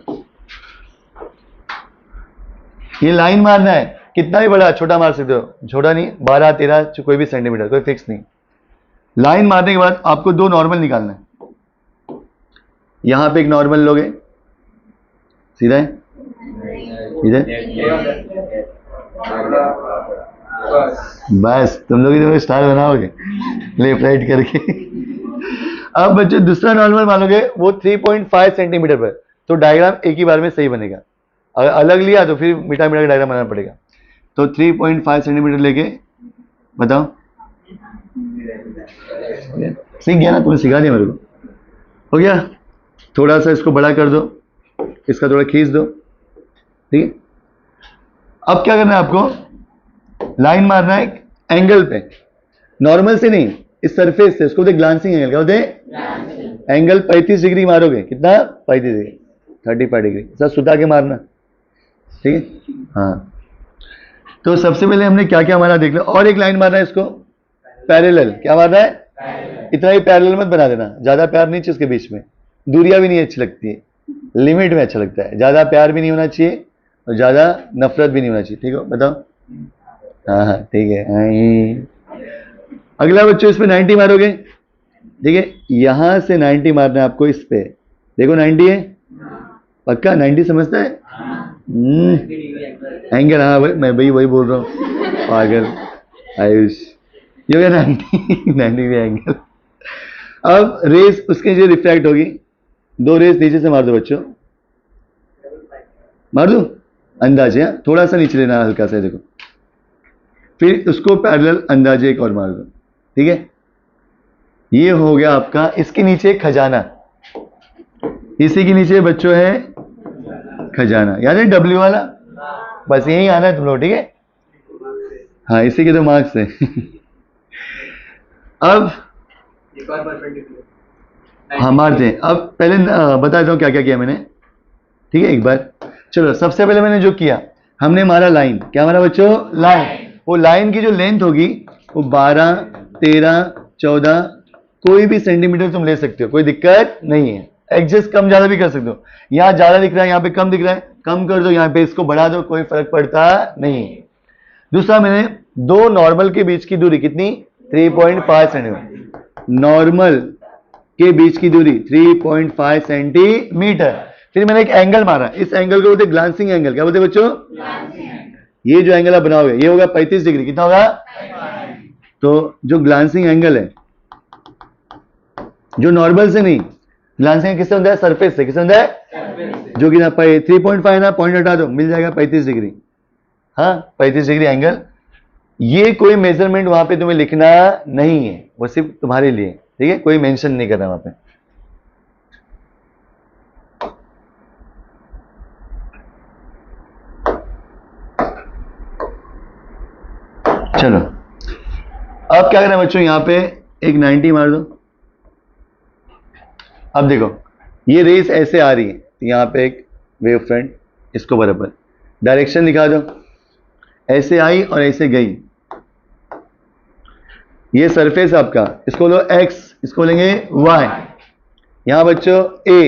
A: ये लाइन मारना है, कितना भी बड़ा छोटा मार सकते हो, छोटा नहीं, 12 13 कोई भी सेंटीमीटर, कोई फिक्स नहीं। लाइन मारने के बाद आपको दो नॉर्मल निकालना है। यहां पे एक नॉर्मल लोगे, सीधा है इधर, बस तुम लोग इधर स्टार बनाओगे लेफ्ट राइट करके। अब बच्चों दूसरा नॉर्मल मानोगे, वो 3.5 सेंटीमीटर पर, तो डायग्राम एक ही बार में सही बनेगा। अगर अलग लिया तो फिर मीठा मीठा का डायग्राम बनाना पड़ेगा। तो 3.5 सेंटीमीटर लेके बताओ, सीख गया ना, तुमने सिखा दिया मेरे को, हो गया। थोड़ा सा इसको बड़ा कर दो, इसका थोड़ा खींच दो, ठीक है। अब क्या करना है आपको, लाइन मारना है एंगल पे, नॉर्मल से नहीं, इस सरफेस से, उसको बोलते ग्लांसिंग एंगल। क्या बोलते हैं? एंगल 35 डिग्री मारोगे, कितना? 35 डिग्री, 35 डिग्री, सर सुता के मारना, ठीक है। हाँ, तो सबसे पहले हमने क्या क्या मारा देख लो। और एक लाइन मारना है इसको पैरेलल। क्या मारना है? इतना ही पैरेलल मत बना देना, ज्यादा प्यार नहीं चाहिए उसके बीच में, दूरियां भी नहीं अच्छी लगती है, लिमिट में अच्छा लगता है, ज्यादा प्यार भी नहीं होना चाहिए और ज्यादा नफरत भी नहीं होना चाहिए, ठीक है। बताओ, हाँ हाँ ठीक है। अगला बच्चों इस पे 90 मारोगे, ठीक है, यहां से 90 मारना है आपको इस पे, देखो 90 है, पक्का 90 समझता है? एंगल, हाँ भाई मैं भाई वही बोल रहा हूँ, पागल आयुष, ये हो गया 90 एंगल। अब रेस उसके जो रिफ्रैक्ट होगी, दो रेस नीचे से मार दो बच्चों, मार दो अंदाजे, हाँ थोड़ा सा नीचे लेना हल्का सा, देखो, फिर उसको पैरेलल अंदाजे एक और मार दो, ठीक है। ये हो गया आपका, इसके नीचे खजाना, इसी के नीचे बच्चों है खजाना, याद है डब्ल्यू वाला, बस यही आना है तुम लोग, ठीक है। हाँ इसी के तो मार्क्स है। अब हाँ मारते हैं। अब पहले बता देता हूँ क्या क्या किया मैंने, ठीक है एक बार। चलो सबसे पहले मैंने जो किया, हमने मारा लाइन। क्या मारा बच्चों? लाइन। वो लाइन की जो लेंथ होगी वो 12 13 14 कोई भी सेंटीमीटर तुम ले सकते हो, कोई दिक्कत नहीं है, एडजस्ट कम ज्यादा भी कर सकते हो। यहाँ ज्यादा दिख रहा है, यहाँ पे कम दिख रहा है, कम कर दो, यहाँ पे इसको बढ़ा दो, कोई फर्क पड़ता नहीं। दूसरा मैंने दो नॉर्मल के बीच की दूरी कितनी? 3.5 सेंटीमीटर, नॉर्मल के बीच की दूरी 3.5 सेंटीमीटर। फिर मैंने एक एंगल मारा, इस एंगल को बोलते ग्लांसिंग एंगल। क्या बोलते बच्चों? ये जो एंगल आप बनाओगे ये होगा 35 डिग्री, कितना होगा? तो जो ग्लांसिंग एंगल है, जो नॉर्मल से नहीं, ग्लांसिंग किससे होता है? सरफेस से। किससे होता है? जो कि ना 3.5 ना, पॉइंट हटा दो, मिल जाएगा 35 डिग्री। हाँ 35 डिग्री एंगल। ये कोई मेजरमेंट वहां पे तुम्हें लिखना नहीं है, वो सिर्फ तुम्हारे लिए, ठीक है, कोई मेंशन नहीं करना वहां पे। चलो अब क्या करना है बच्चों, यहां पे एक 90 मार दो। अब देखो ये रेस ऐसे आ रही है, यहां पे एक वेव फ्रंट, इसको बराबर डायरेक्शन दिखा दो, ऐसे आई और ऐसे गई। ये सरफेस आपका, इसको लो x, इसको लेंगे y। यहां बच्चों a,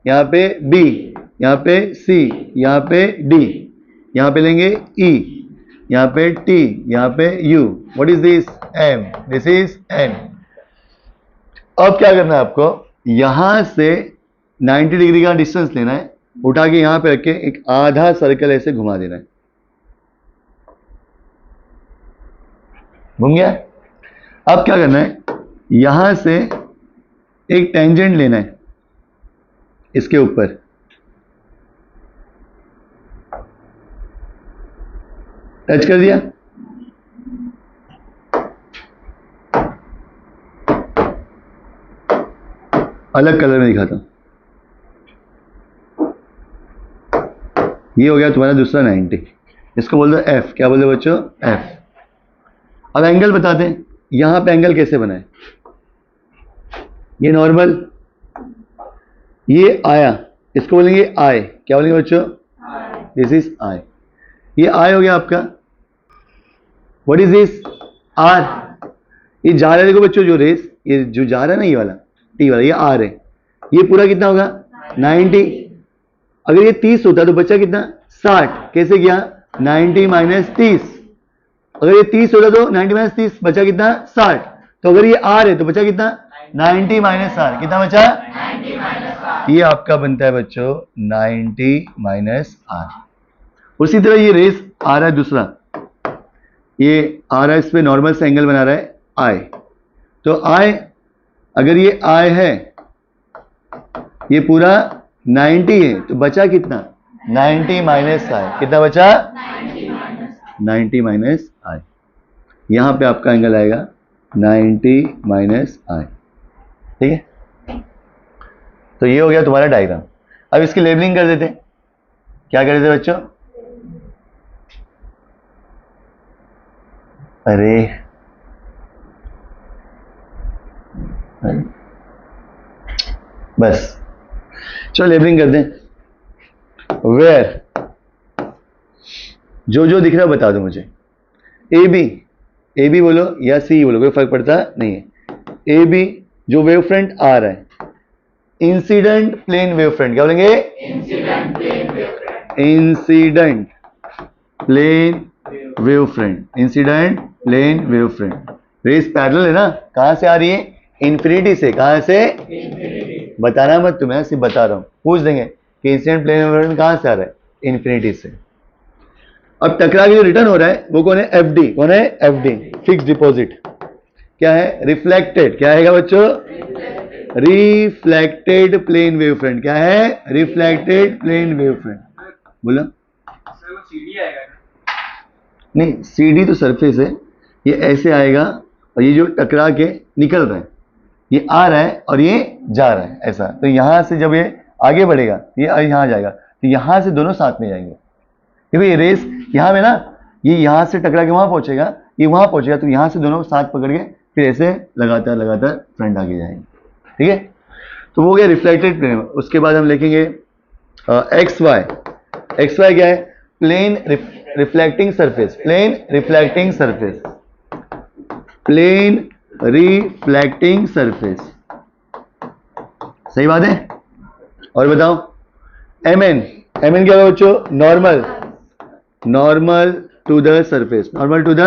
A: यहां पे b, यहां पे c, यहां पे d, यहां पे लेंगे e, यहां पे t, यहां पे u। What is this? m, this is n। अब क्या करना है आपको, यहां से 90 डिग्री का डिस्टेंस लेना है, उठा के यहां पे रख के एक आधा सर्कल ऐसे घुमा देना है। घूम गया? अब क्या करना है, यहां से एक टेंजेंट लेना है इसके ऊपर, टच कर दिया, अलग कलर में दिखाता हूं। ये हो गया तुम्हारा दूसरा 90, इसको बोल दो f। क्या बोल दो बच्चों? f। अब एंगल बताते हैं, यहां पे एंगल कैसे बनाए। ये नॉर्मल, ये आया, इसको बोलेंगे आई। क्या बोलेंगे बच्चों? This is I. ये आई हो गया आपका। What is this? आर। ये जा रहा है, देखो बच्चों, जो रेस ये जो जा रहा है ना, ये वाला टी वाला, ये आर है। ये पूरा कितना होगा? 90। अगर ये 30 होता तो बचा कितना? 60। कैसे किया? 90 माइनस 30। अगर ये 30 होता तो 90 माइनस 30 बचा कितना? 60। तो अगर ये आर है तो बचा कितना? 90 माइनस आर। कितना बचा? 90 माइनस आर। ये आपका बनता है बच्चों 90 माइनस आर। उसी तरह ये रेस आ रहा है दूसरा, ये आ रहा है, इस पे नॉर्मल से एंगल बना रहा है आई। तो आई, अगर ये आई है, ये पूरा 90 है, तो बचा कितना? 90 माइनस आई। कितना बचा? 90 माइनस आई। यहां पे आपका एंगल आएगा 90 माइनस आई। ठीक है, तो ये हो गया तुम्हारा डायग्राम। अब इसकी लेबलिंग कर देते हैं। क्या कर देते बच्चों? अरे बस, चलो लेबलिंग कर दें। वेयर, जो जो दिख रहा है बता दो मुझे। ए बी बोलो या सी बोलो, कोई फर्क पड़ता नहीं है। ए बी जो वेव फ्रंट आ रहा है, इंसिडेंट प्लेन वेव फ्रंट, क्या बोलेंगे? Incident plane wave front. Incident plane wave front, incident plane wave front. Rays parallel है ना, कहां से आ रही है? इंफिनिटी से। कहां से? इंफिनिटी। बताना मत तुम्हें, सिर्फ बता रहा हूं, पूछ देंगे कि इंसिडेंट प्लेन वेव फ्रंट कहां से आ रहा है? इंफिनिटी से। अब टकरा के जो रिटर्न हो रहा है वो कौन है? एफडी। कौन है? FD, fix deposit. क्या है? रिफ्लेक्टेड। क्या है बच्चों? Reflected plane wave front. क्या है? Reflected plane wave front. बोला सीडी आएगा नहीं, सीडी तो सरफेस है, ये ऐसे आएगा और ये जो टकरा के निकल रहा है, ये आ रहा है और ये जा रहा है ऐसा। तो यहां से जब ये आगे बढ़ेगा, ये यहां जाएगा, तो यहां से दोनों साथ में जाएंगे। देखो ये रेस यहां में ना, ये यहां से टकरा के वहां पहुंचेगा, ये वहां पहुंचेगा, तो यहां से दोनों साथ पकड़ के फिर ऐसे लगातार लगातार फ्रंट आगे जाएंगे। ठीक है, तो वो गया रिफ्लेक्टेड प्लेन। उसके बाद हम लिखेंगे एक्स वाई। एक्स वाई क्या है? Plane reflecting surface. Plane reflecting surface, plane reflecting surface. सही बात है। और बताओ एम एन। एम एन क्या है बच्चों? Normal, normal to the surface, normal to the.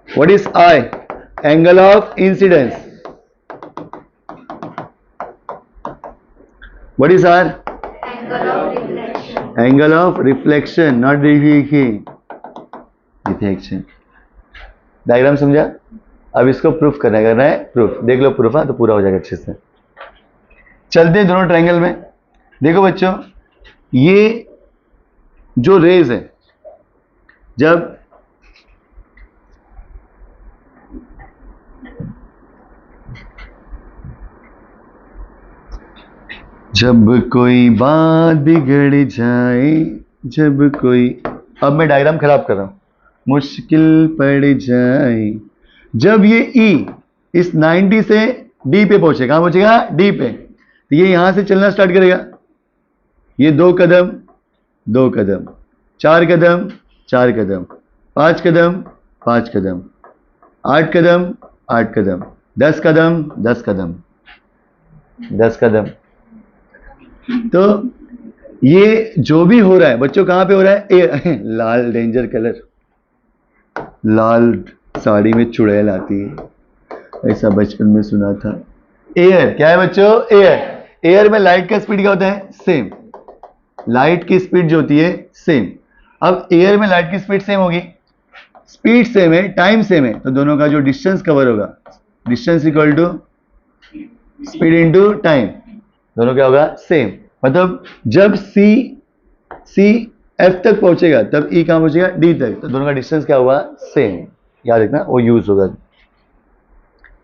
A: What is I? Angle of incidence. What is R? Angle of reflection, not reflection. Diagram समझा? अब इसको प्रूफ करना है प्रूफ। देख लो प्रूफ, तो पूरा हो जाएगा अच्छे से। चलते हैं दोनों ट्रायंगल में। देखो बच्चों, ये जो रेज है, जब कोई बात बिगड़ जाए, जब कोई, अब मैं डायग्राम खराब कर रहा हूं, मुश्किल पड़ जाए, जब ये ई इस 90 से डी पे पहुंचे, कहां पहुंचेगा? डी पे। तो ये यहां से चलना स्टार्ट करेगा। ये 2 कदम 2 कदम, 4 कदम 4 कदम, 5 कदम 5 कदम, 8 कदम 8 कदम, 10 कदम 10 कदम 10 कदम। तो ये जो भी हो रहा है बच्चों, कहां पे हो रहा है? लाल डेंजर कलर, लाल साड़ी में चुड़ैल आती है, ऐसा बचपन में सुना था। एयर क्या है बच्चों? एयर। एयर में लाइट का स्पीड क्या होता है? सेम। लाइट की स्पीड जो होती है सेम। अब एयर में लाइट की स्पीड सेम होगी, स्पीड सेम है, टाइम सेम है, तो दोनों का जो डिस्टेंस कवर होगा, distance equal to speed into time, दोनों क्या होगा? सेम। मतलब जब सी एफ तक पहुंचेगा तब ई कहां पहुंचेगा? डी तक, तो दोनों का डिस्टेंस क्या हुआ? सेम। याद रखना, वो यूज होगा।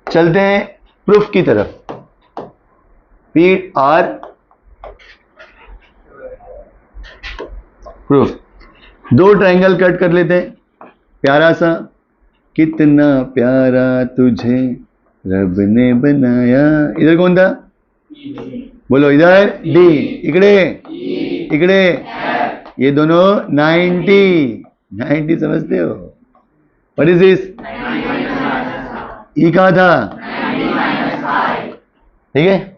A: चलते हैं प्रूफ की तरफ। P R proof. 2 triangle cut कर लेते हैं, प्यारा सा। कितना प्यारा तुझे रब ने बनाया। इधर कौन था? बोलो इधर। डी। इकडे इकड़े ये दोनों 90 समझते हो? What is this? ई कहा था? ठीक है,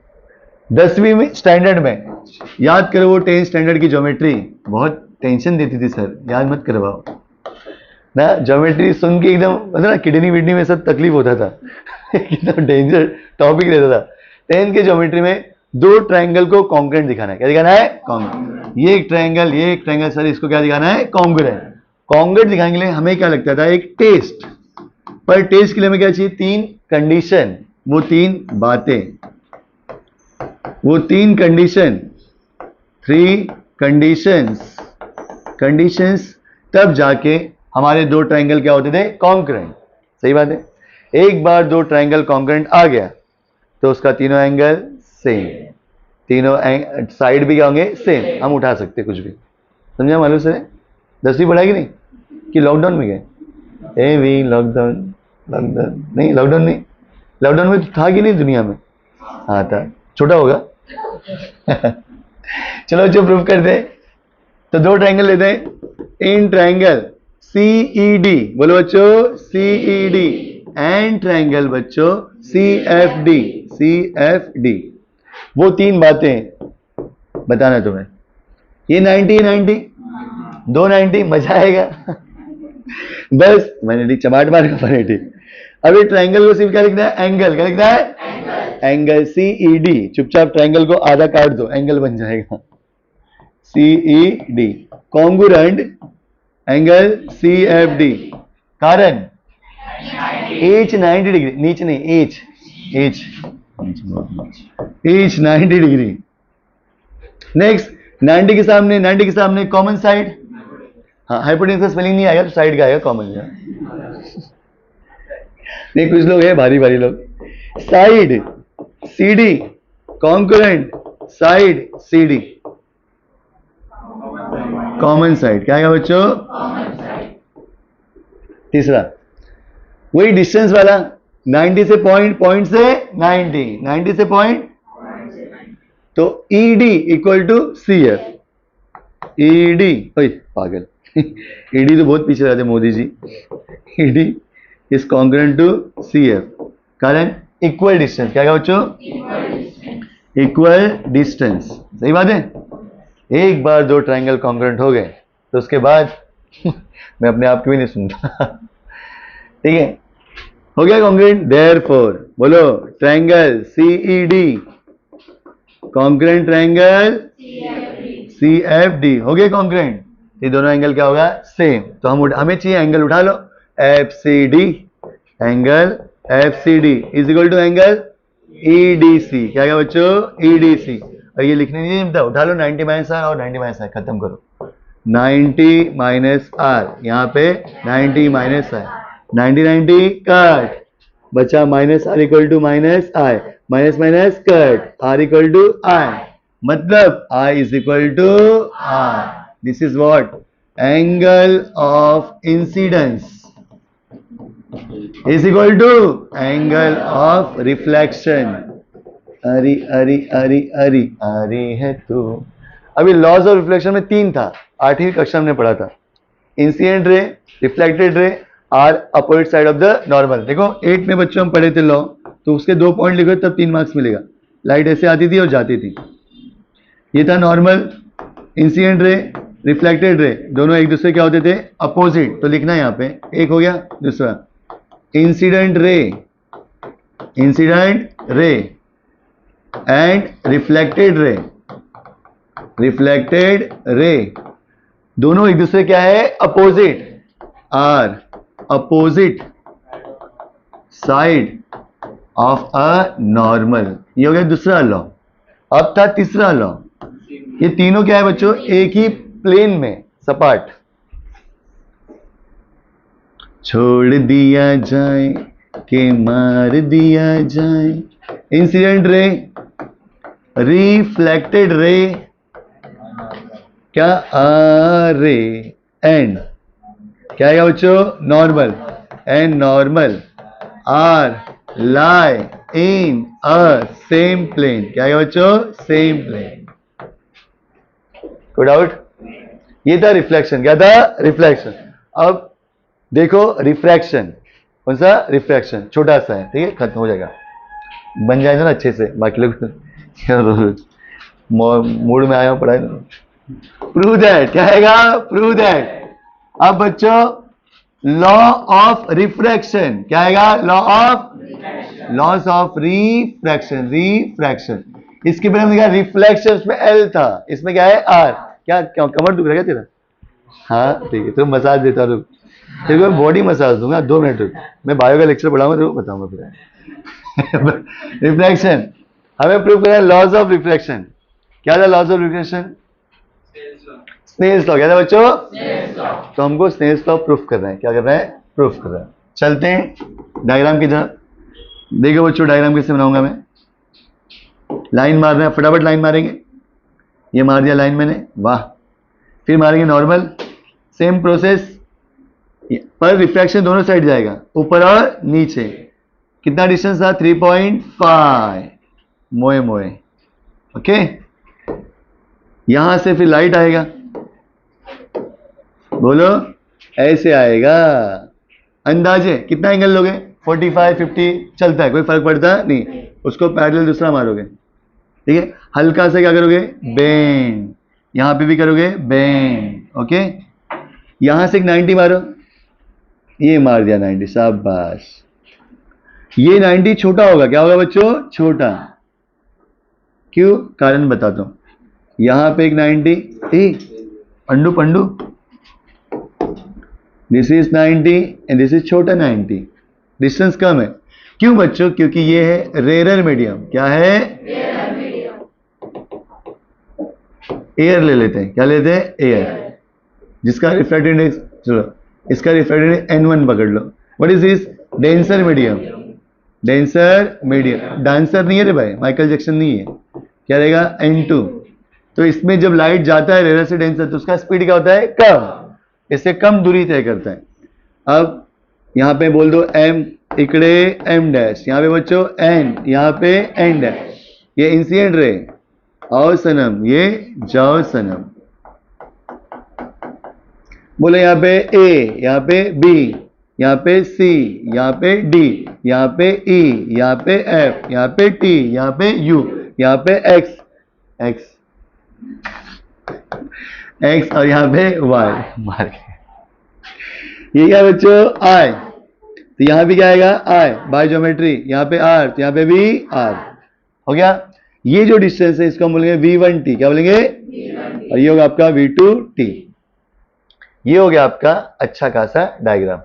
A: 10वीं में स्टैंडर्ड में याद करो वो 10th स्टैंडर्ड की ज्योमेट्री बहुत टेंशन देती थी सर, याद मत करवाओ ना। ज्योमेट्री सुन के एकदम मतलब ना किडनी विडनी में सब तकलीफ होता था एकदम डेंजर टॉपिक रहता था। 10th के ज्योमेट्री में दो ट्रायंगल को कॉन्ग्रुएंट दिखाना है। क्या दिखाना है? कॉन्ग्रुएंट। ये एक ट्रायंगल सर, इसको क्या दिखाना है? कॉन्ग्रुएंट। कॉन्ग्रुएंट दिखाने के लिए हमें क्या लगता था? एक टेस्ट। पर टेस्ट के लिए हमें क्या चाहिए? 3 कंडीशन। वो 3 बातें, वो 3 कंडीशन, 3 कंडीशंस तब जाके हमारे दो ट्रायंगल क्या होते थे? कॉन्ग्रुएंट। सही बात है। एक बार दो ट्रायंगल कॉन्ग्रुएंट आ गया तो उसका तीनों एंगल सेम, तीनों साइड भी क्या होंगे? सेम। हम उठा सकते कुछ भी। समझा मालूम से? 10वीं पढ़ा कि नहीं? कि लॉकडाउन में गए? लॉकडाउन नहीं, लॉकडाउन में तो था कि नहीं दुनिया में? हाँ था, छोटा होगा चलो जो प्रूफ करते हैं तो दो ट्रायंगल लेते हैं। इन ट्रायंगल CED, बोलो बच्चों CED, एंड ट्रायंगल बच्चों CFD। वो 3 बातें बताना तुम्हें। ये 90 दो 90 मजा आएगा बस 180 चमाट मार का 180। अब ये ट्रायंगल को सिर्फ क्या लिखना है? एंगल। क्या लिखना है? Angle CED। चुपचाप ट्रायंगल को आधा काट दो, एंगल बन जाएगा CED। Congruent angle CFD। कारण एच 90 डिग्री, नीचे नहीं, एच 90 डिग्री। नेक्स्ट 90 के सामने कॉमन साइड। हाँ, हाइपोटेन्यूज का स्पेलिंग नहीं आएगा तो साइड का आएगा, कॉमन। नहीं, कुछ लोग हैं भारी लोग। Side CD, congruent side CD, common side. क्या आएगा बच्चों? तीसरा वही डिस्टेंस वाला, 90 से पॉइंट से 90 से पॉइंट, तो ED equal to CF। ED, ओए पागल ED तो बहुत पीछे रहते Modi ji. ED is congruent to CF। कारण इक्वल डिस्टेंस। क्या बच्चों? Equal distance. सही बात है। एक बार दो ट्रायंगल कॉन्ग्रुएंट हो गए तो उसके बाद मैं अपने आप की भी नहीं सुनता ठीक है, हो गया कॉन्ग्रुएंट। देयरफॉर बोलो triangle CED congruent triangle CFD हो गए कॉन्ग्रुएंट। ये दोनों एंगल क्या होगा? सेम। तो हमें चाहिए एंगल, उठा लो FCD। Angle FCD is equal to angle EDC। क्या क्या बच्चों? EDC। और ये लिखने नहीं मिलता, उठा लो 90 माइनस R और 90 माइनस R, खत्म करो। 90 माइनस R, यहाँ पे 90 माइनस R, 90 कट, बचा minus R equal to minus I, minus cut, R equal to I, मतलब I is equal to R। This is what? Angle of incidence is equal to angle of reflection. अरे है तू। अभी laws of reflection में 3 था, 8वीं कक्षा में पढ़ा था। Incident ray, reflected ray, are opposite side of the normal. देखो 8 में बच्चों हम पढ़े थे लॉ, तो उसके 2 पॉइंट लिखो तब 3 मार्क्स मिलेगा। लाइट ऐसे आती थी और जाती थी। ये था नॉर्मल, इंसिडेंट रे, रिफ्लेक्टेड रे, दोनों एक दूसरे क्या होते थे? अपोजिट। तो लिखना है यहाँ पे, एक हो गया। दूसरा incident ray and reflected ray, दोनों एक दूसरे क्या है? Opposite. Are opposite side of a normal. ये हो गया दूसरा लॉ। अब था तीसरा लॉ। ये तीनों क्या है बच्चों? एक ही प्लेन में, सपाट। छोड़ दिया जाए कि मार दिया जाए। इंसिडेंट रे, रिफ्लेक्टेड रे, क्या? रे, एंड क्या है बच्चों? Normal. And normal are lie in a same plane. क्या है बच्चों? Same plane. कोई डाउट? ये था रिफ्लेक्शन। क्या था? रिफ्लेक्शन। अब देखो रिफ्रैक्शन, कौन सा? रिफ्रैक्शन, छोटा सा है, ठीक है, खत्म हो जाएगा, बन जाएगा ना अच्छे से। बाकी लोग मूड में आया हूं पढ़ाई। प्रूव दैट, क्या आएगा? Prove that. अब बच्चों लॉ ऑफ रिफ्रैक्शन, क्या आएगा? Law of, loss of refraction, refraction. इसके पहले हमने कहा रिफ्लेक्शन, उसमें एल था, इसमें क्या है? आर। क्या क्या कमर दुख रहा है क्या तेरा? हाँ ठीक है, तो मसाज देता रुक, तेरे को बॉडी मसाज दूंगा, 2 मिनट रुक, मैं बायो का लेक्चर पढ़ाऊंगा तो बताऊंगा फिर। रिफ्लेक्शन हमें प्रूव करना है, लॉज ऑफ रिफ्लेक्शन। क्या था laws of reflection? Snell's law. क्या था बच्चों? तो हमको स्नेल्स लॉ प्रूफ करना है। क्या कर रहा है? प्रूफ कर रहा है। चलते हैं डायग्राम की तरफ। देखो बच्चों डायग्राम कैसे बनाऊंगा मैं। लाइन मारना है, फटाफट लाइन मारेंगे। ये मार दिया लाइन मैंने, वाह। फिर मारेंगे नॉर्मल, सेम प्रोसेस, पर रिफ्रैक्शन दोनों साइड जाएगा, ऊपर और नीचे। कितना डिस्टेंस था? 3.5 मोए मोए। ओके, यहां से फिर लाइट आएगा, बोलो ऐसे आएगा। अंदाजे कितना एंगल लोगे? 45 50 चलता है, कोई फर्क पड़ता नहीं। उसको पैरेलल दूसरा मारोगे, ठीक है। हल्का से क्या करोगे? बेंड। यहां पे भी करोगे बेंड। ओके, यहां से एक 90 मारो, ये मार दिया 90, शाबाश। ये 90 छोटा होगा, क्या होगा बच्चों? छोटा। क्यों? कारण बताता हूं। यहां पे एक 90, Pandu Pandu, this is 90 and this is छोटा 90, डिस्टेंस कम है। क्यों बच्चों? क्योंकि ये है रेयर मीडियम। क्या है? एयर ले लेते हैं। क्या लेते हैं? एयर, जिसका रिफ्रैक्टिव इंडेक्स, चलो इसका रिफ्रैक्टिव इंडेक्स n1 पकड़ लो। What is this? Denser medium. Denser medium, dancer नहीं है रे भाई, माइकल जैक्सन नहीं है। क्या रहेगा? n2। तो इसमें जब लाइट जाता है रेयर से डेंसर, तो उसका स्पीड क्या होता है? कम, इससे कम दूरी तय करता है। अब यहां पे बोल दो m, इकड़े m डैश, यहां पे बच्चों n, यहां पे n डैश। ये इंसिडेंट रे, आओ सनम, ये जाओ सनम। बोले यहाँ पे A, यहाँ पे B, यहाँ पे C, यहाँ पे D, यहाँ पे E, यहाँ पे F, यहाँ पे T, यहाँ पे U, यहाँ पे X, X और यहाँ पे Y मार के। ये क्या बच्चों? I। तो यहाँ भी क्या आएगा? I by geometry. यहाँ पे R, तो यहाँ पे भी R। हो गया। ये जो डिस्टेंस है इसको हम बोलेंगे V1T। क्या बोलेंगे? और ये होगा आपका V2T। ये हो गया आपका अच्छा खासा डायग्राम।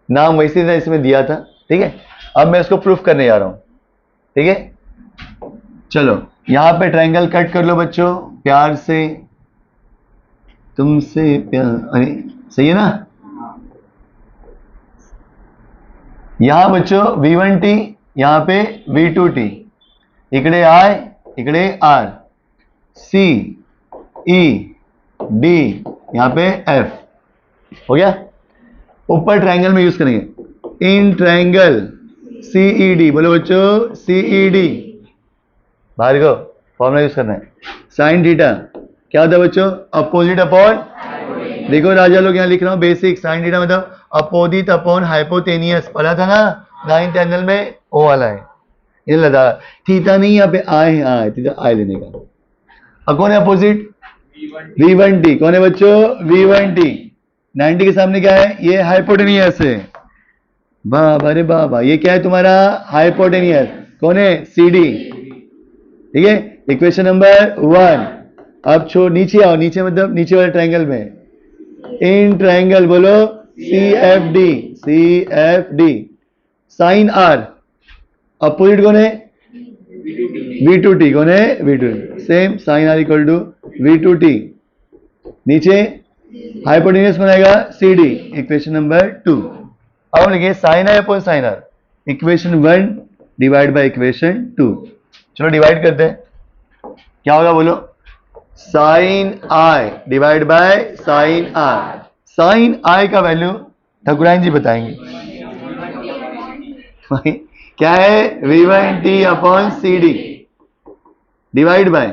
A: नाम वैसे ही इसमें दिया था, ठीक है। अब मैं इसको प्रूफ करने जा रहा हूं, ठीक है। चलो यहां पे ट्रायंगल कट कर लो बच्चों, प्यार से, तुमसे प्यार, अरे सही है ना। यहां बच्चों V1T, यहां पे V2T, इकड़े I, इकड़े R, C, E, D, यहां पे F। हो गया। ऊपर ट्रायंगल में यूज करेंगे, इन ट्रायंगल CED। बोलो बच्चों CED, भार्गव फॉर्मूला यूज करना है। साइन थीटा क्या होता है बच्चों? अपोजिट अपॉन, देखो राजा लोग यहाँ लिख रहा हूँ बेसिक। साइन थीटा मतलब अपोजिट अपॉन हाइपोटेनियस, पढ़ा था ना 9th एनुअल में, वो वाला है। ये लगा थीटा नहीं, यहाँ पे आई है, आई थीटा आई लेने का। अब कौन है अपोजिट? V1T। कौन है बच्चों? V1T। 90 के सामने क्या है? ये हाइपोटेनियस है। बाबा रे बाबा, ये क्या है तुम्हारा? हाइपोटेनियस। कौन है? CD, ठीक है। Equation number 1। अब छोड़, नीचे आओ, नीचे मतलब नीचे वाले ट्रायंगल में, इन ट्रायंगल बोलो CFD, CFD। Sine R, opposite कौन है? V2T। कौन है? V2T। Same sine R equal to V2T। नीचे हाइपोटेनियस कौन आएगा? CD। Equation number 2। अब लिखिए sine I upon sine R, equation 1 divide by equation 2। चलो डिवाइड करते हैं, क्या होगा बोलो? Sine I divide by sine R। Sine I का वैल्यू ठाकुराइन जी बताएंगे। क्या है? V1T upon CD divide by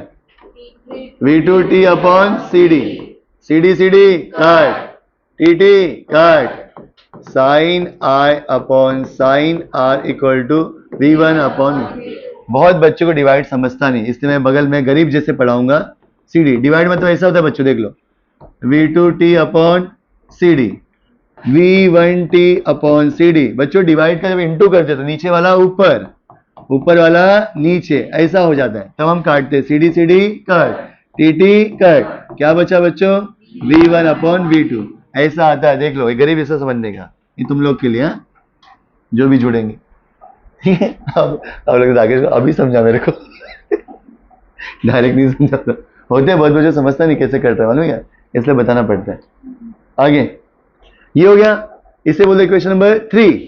A: V2T upon CD. CD cut, TT cut, sin I upon sin R equal to V1 upon बहुत बच्चों को डिवाइड समझता नहीं, इसलिए मैं बगल में गरीब जैसे पढ़ाऊंगा। CD डिवाइड मतलब ऐसा होता है बच्चों, देख लो, V2T upon CD, V1T upon CD। बच्चों डिवाइड का जब इंटू करते तो नीचे वाला ऊपर, ऊपर वाला नीचे, ऐसा हो जाता है, तब हम काटते CD कट, TT कट, क्या बचा बच्चों, V1 अपॉन V2। ऐसा आता है, देख लो, ये गरीब ऐसा समझने का, ये तुम लोग के लिए, हाँ, जो भी जुड़ेंगे, ठीक है। अब लोग आगे अभी समझा मेरे को, डायरेक्ट नहीं समझाता, होते हैं बहुत बच्चे समझता नहीं कैसे करता है, मालूम है, इसलिए बताना पड़ता है। आगे ये हो गया, इसे बोलते क्वेश्चन नंबर 3।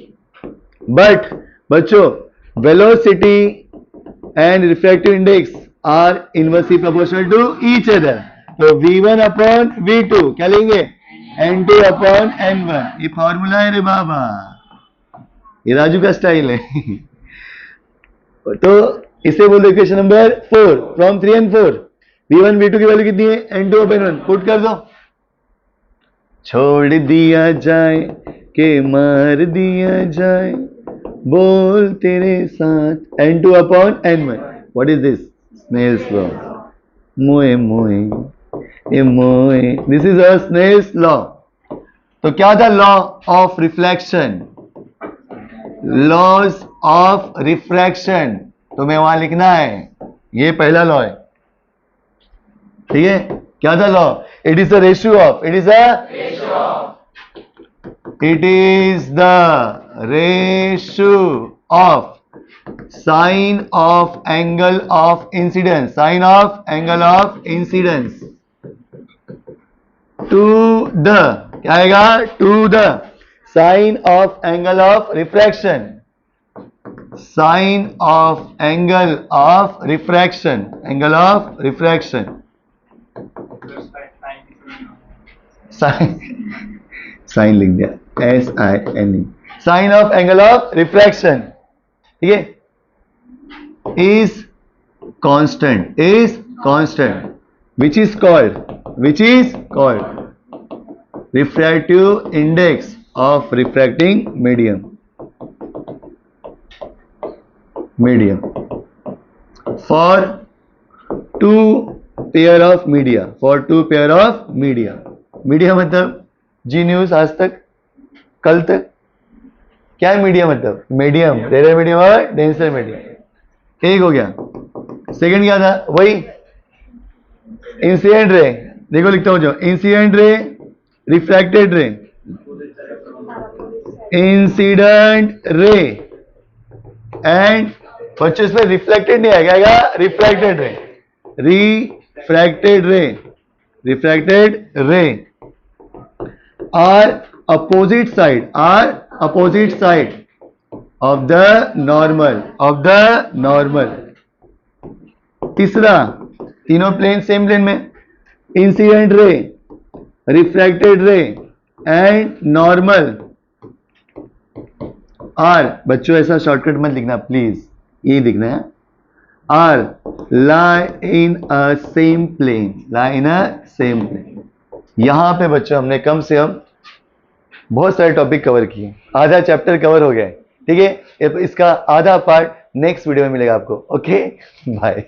A: बट बच्चों velocity and refractive index are inversely proportional to each other, तो V1 अपॉन V2 क्या लेंगे, N2 अपॉन N1। ये फॉर्मूला है रे बाबा, ये राजू का स्टाइल है। तो इसे बोलते question number 4, from 3 and 4 V1 V2 की वैल्यू कितनी है, N2 अपॉन N1, पुट कर दो। छोड़ दिया जाए के मार दिया जाए, बोल तेरे साथ, N2 upon N1। What is this, Snell's law, मोए मोए ये मोए, this is a Snell's law. तो क्या था, law of reflection, laws of refraction, तो मैं वहां लिखना है, ये पहला लॉ है, ठीक है। क्या था law, it is the ratio of, it is the ratio of sine of angle of incidence, sine of angle of incidence to the, क्या आएगा, to the sine of angle of refraction, sine of angle of refraction, angle of refraction, sine लिख दिया, SINE, sine of angle of refraction, ठीक है, is constant, which is called refractive index of refracting medium for two pair of media, media मतलब जी news, आज तक, कल तक, क्या है मीडिया मतलब, मीडियम, रेयर मीडियम और डेंसर मीडियम, एक हो गया। सेकंड क्या था, वही इंसिडेंट रे, देखो लिखता हूं जो, इंसिडेंट रे, रिफ्रैक्टेड रे, इंसिडेंट रे एंड बच्चों इसमें रिफ्लेक्टेड नहीं आएगा, रिफ्रैक्टेड रे are opposite side of the normal। तीसरा, तीनों प्लेन सेम प्लेन में, incident ray, refracted ray and normal are, बच्चों ऐसा शॉर्टकट मत लिखना प्लीज, ये लिखना है, are lie in a same plane। यहां पे बच्चों हमने कम से कम बहुत सारे टॉपिक कवर किए, आधा चैप्टर कवर हो गया है, ठीक है। इसका आधा पार्ट नेक्स्ट वीडियो में मिलेगा आपको। Okay bye.